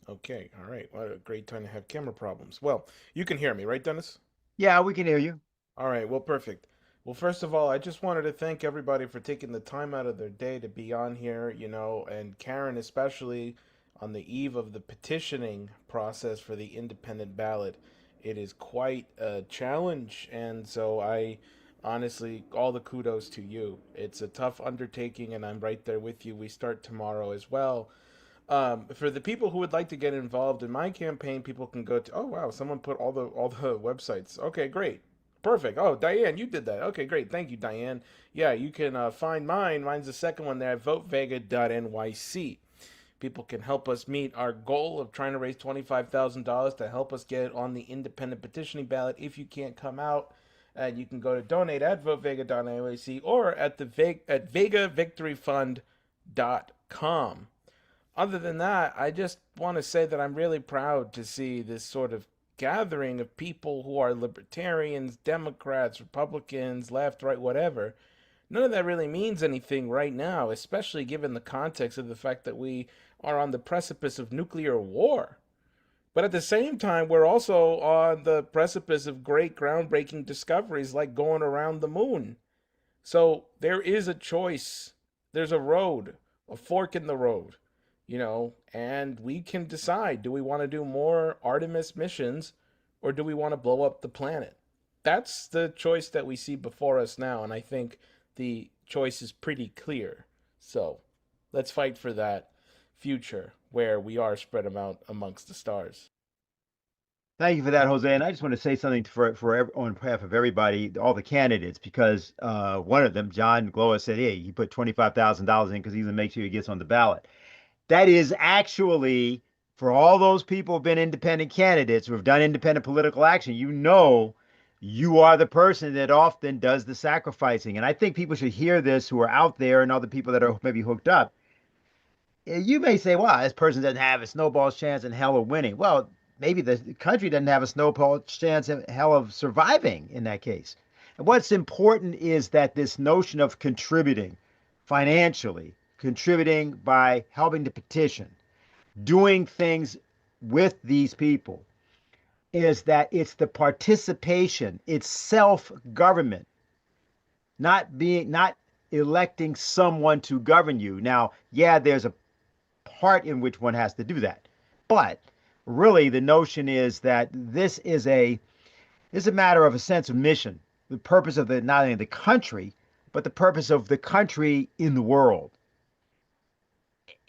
Okay, all right. What a great time to have camera problems. Well, you can hear me, right, Dennis? Yeah, we can hear you. All right, well, perfect. Well, first of all, I just wanted to thank everybody for taking the time out of their day to be on here, you know, and Karen especially on the eve of the petitioning process for the independent ballot. It is quite a challenge, and so I honestly, all the kudos to you. It's a tough undertaking, and I'm right there with you. We start tomorrow as well. For the people who would like to get involved in my campaign, people can go to, oh wow, someone put all the websites. Okay, great. Perfect. Oh, Diane, you did that. Okay, great. Thank you, Diane. Yeah, you can find mine. Mine's the second one there at votevega.nyc. People can help us meet our goal of trying to raise $25,000 to help us get on the independent petitioning ballot. If you can't come out, you can go to donate at votevega.nyc or at vegavictoryfund.com. Other than that, I just want to say that I'm really proud to see this sort of gathering of people who are libertarians, Democrats, Republicans, left, right, whatever. None of that really means anything right now, especially given the context of the fact that we are on the precipice of nuclear war. But at the same time, we're also on the precipice of great groundbreaking discoveries like going around the moon. So there is a choice. There's a road, a fork in the road, you know, and we can decide, do we want to do more Artemis missions or do we want to blow up the planet? That's the choice that we see before us now, and I think the choice is pretty clear. So let's fight for that future where we are spread out amongst the stars. Thank you for that, Jose. And I just want to say something on behalf of everybody, all the candidates, because one of them, John Glowa, said, hey, he put $25,000 in because he's going to make sure he gets on the ballot. That is actually For all those people who've been independent candidates who have done independent political action, you know you are the person that often does the sacrificing. And I think people should hear this who are out there and other people that are maybe hooked up. You may say, well, this person doesn't have a snowball's chance in hell of winning. Well, maybe the country doesn't have a snowball's chance in hell of surviving in that case. And what's important is that this notion of contributing financially, contributing by helping to petition, doing things with these people, is that it's the participation, it's self-government, not electing someone to govern you. Now, yeah, there's a part in which one has to do that. But really the notion is that this is a matter of a sense of mission, the purpose of the not only the country, but the purpose of the country in the world.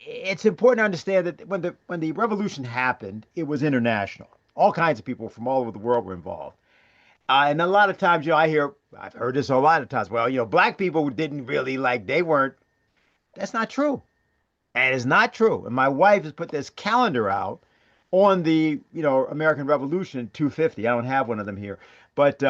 It's important to understand that when the revolution happened, it was international. All kinds of people from all over the world were involved. And a lot of times, I've heard this a lot of times. Well, black people didn't really they weren't. That's not true. And it's not true. And my wife has put this calendar out on the, American Revolution 250. I don't have one of them here, but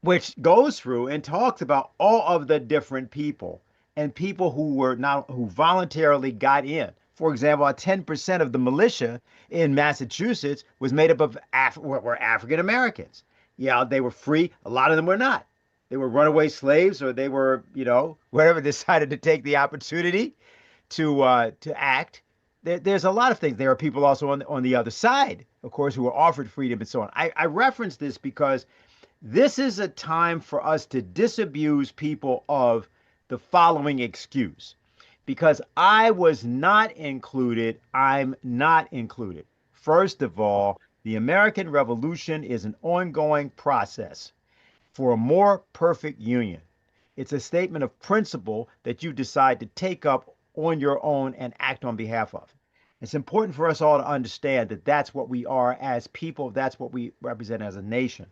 which goes through and talks about all of the different people and people who voluntarily got in. For example, 10% of the militia in Massachusetts was made up of were African Americans. Yeah, they were free. A lot of them were not. They were runaway slaves, or they were, whatever, decided to take the opportunity to act. There's a lot of things. There are people also on the other side, of course, who were offered freedom and so on. I reference this because this is a time for us to disabuse people of the following excuse. Because I was not included, I'm not included. First of all, the American Revolution is an ongoing process for a more perfect union. It's a statement of principle that you decide to take up on your own and act on behalf of. It's important for us all to understand that that's what we are as people. That's what we represent as a nation.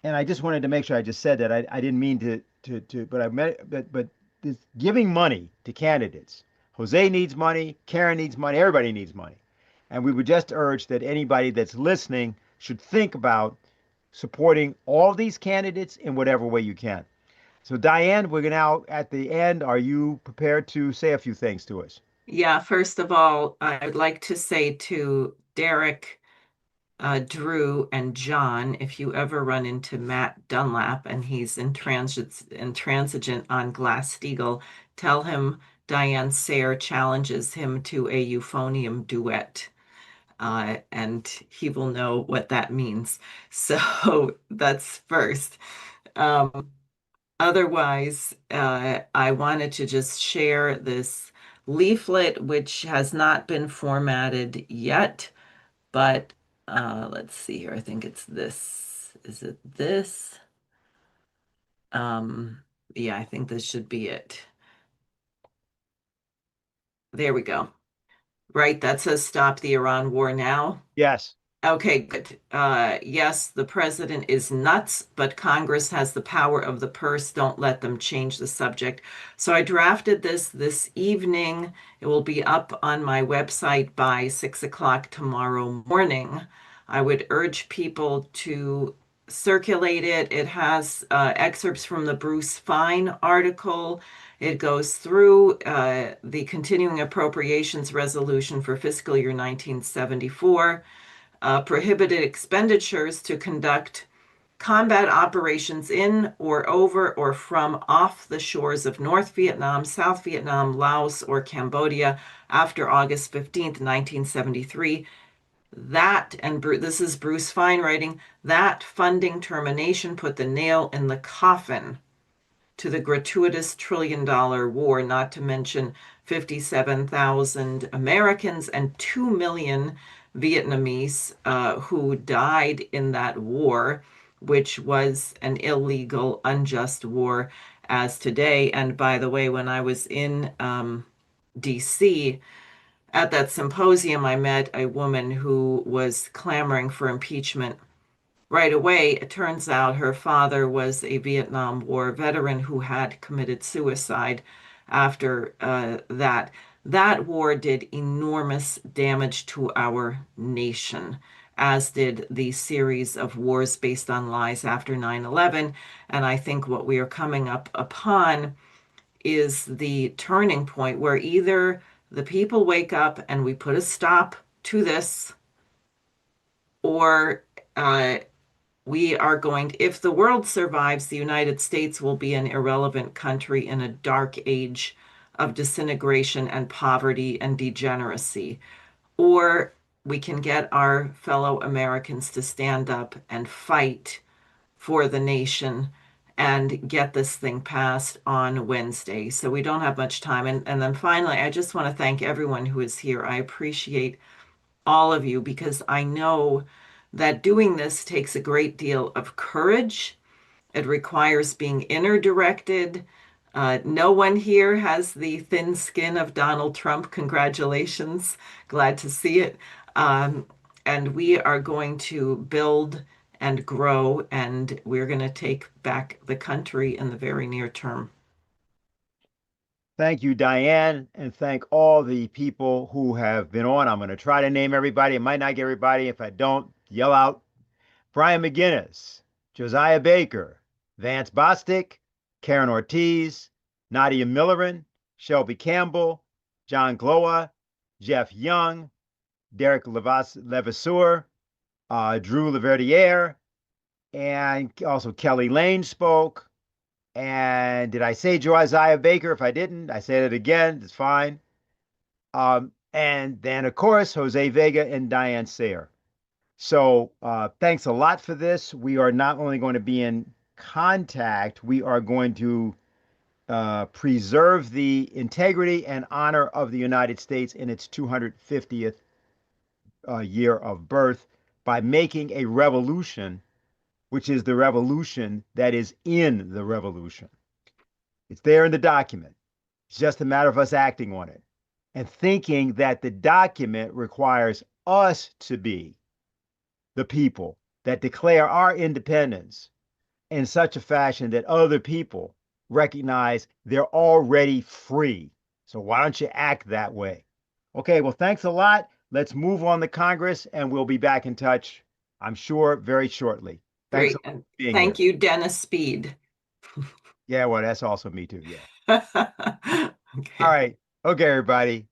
And I just wanted to make sure I just said that. I didn't mean but I meant, but this giving money to candidates. Jose needs money. Karen needs money. Everybody needs money. And we would just urge that anybody that's listening should think about supporting all these candidates in whatever way you can. So Diane, we're now at the end. Are you prepared to say a few things to us? Yeah, first of all, I'd like to say to Derek, Drew, and John, if you ever run into Matt Dunlap and he's intransigent on Glass-Steagall, tell him Diane Sare challenges him to a euphonium duet. And he will know what that means. So that's first. Otherwise, I wanted to just share this leaflet, which has not been formatted yet, but let's see here. I think it's this. Is it this? Yeah, I think this should be it. There we go. Right, that says stop the Iran war now. Yes. Okay, good. Yes, the president is nuts, but Congress has the power of the purse. Don't let them change the subject. So I drafted this evening. It will be up on my website by 6 o'clock tomorrow morning. I would urge people to circulate it. It has excerpts from the Bruce Fein article. It goes through the continuing appropriations resolution for fiscal year 1974. Prohibited expenditures to conduct combat operations in or over or from off the shores of North Vietnam, South Vietnam, Laos, or Cambodia after August 15th, 1973. That, and this is Bruce Fein writing, that funding termination put the nail in the coffin to the gratuitous $1 trillion war, not to mention 57,000 Americans and 2 million Vietnamese who died in that war, which was an illegal, unjust war as today. And by the way, when I was in DC at that symposium, I met a woman who was clamoring for impeachment. Right away, it turns out her father was a Vietnam War veteran who had committed suicide after that. That war did enormous damage to our nation, as did the series of wars based on lies after 9/11. And I think what we are coming up upon is the turning point where either the people wake up and we put a stop to this, or we are going to, if the world survives, the United States will be an irrelevant country in a dark age of disintegration and poverty and degeneracy. Or we can get our fellow Americans to stand up and fight for the nation and get this thing passed on Wednesday. So we don't have much time. And then finally, I just want to thank everyone who is here. I appreciate all of you, because I know that doing this takes a great deal of courage. It requires being inner directed. No one here has the thin skin of Donald Trump. Congratulations. Glad to see it. And we are going to build and grow, and we're going to take back the country in the very near term. Thank you, Diane, and thank all the people who have been on. I'm going to try to name everybody. I might not get everybody. If I don't, yell out. Brian McGinnis, Josiah Baker, Vance Bostic, Karen Ortiz, Nadia Millerin, Shelby Campbell, John Gloa, Jeff Young, Derek Levasseur, Drew Laverdiere, and also Kelly Lane spoke. And did I say Josiah Baker? If I didn't, I said it again. It's fine. And then, of course, Jose Vega and Diane Sare. So thanks a lot for this. We are not only going to be in contact, we are going to preserve the integrity and honor of the United States in its 250th year of birth by making a revolution, which is the revolution that is in the revolution. It's there in the document. It's just a matter of us acting on it and thinking that the document requires us to be the people that declare our independence in such a fashion that other people recognize they're already free. So why don't you act that way? Okay, well, thanks a lot. Let's move on to Congress, and we'll be back in touch, I'm sure, very shortly. Thanks Great. for being Thank here. you, Dennis Speed. Yeah, well, that's also me too. Yeah. Okay. All right. Okay, everybody.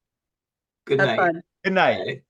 Good Have night. fun. Good night. Bye.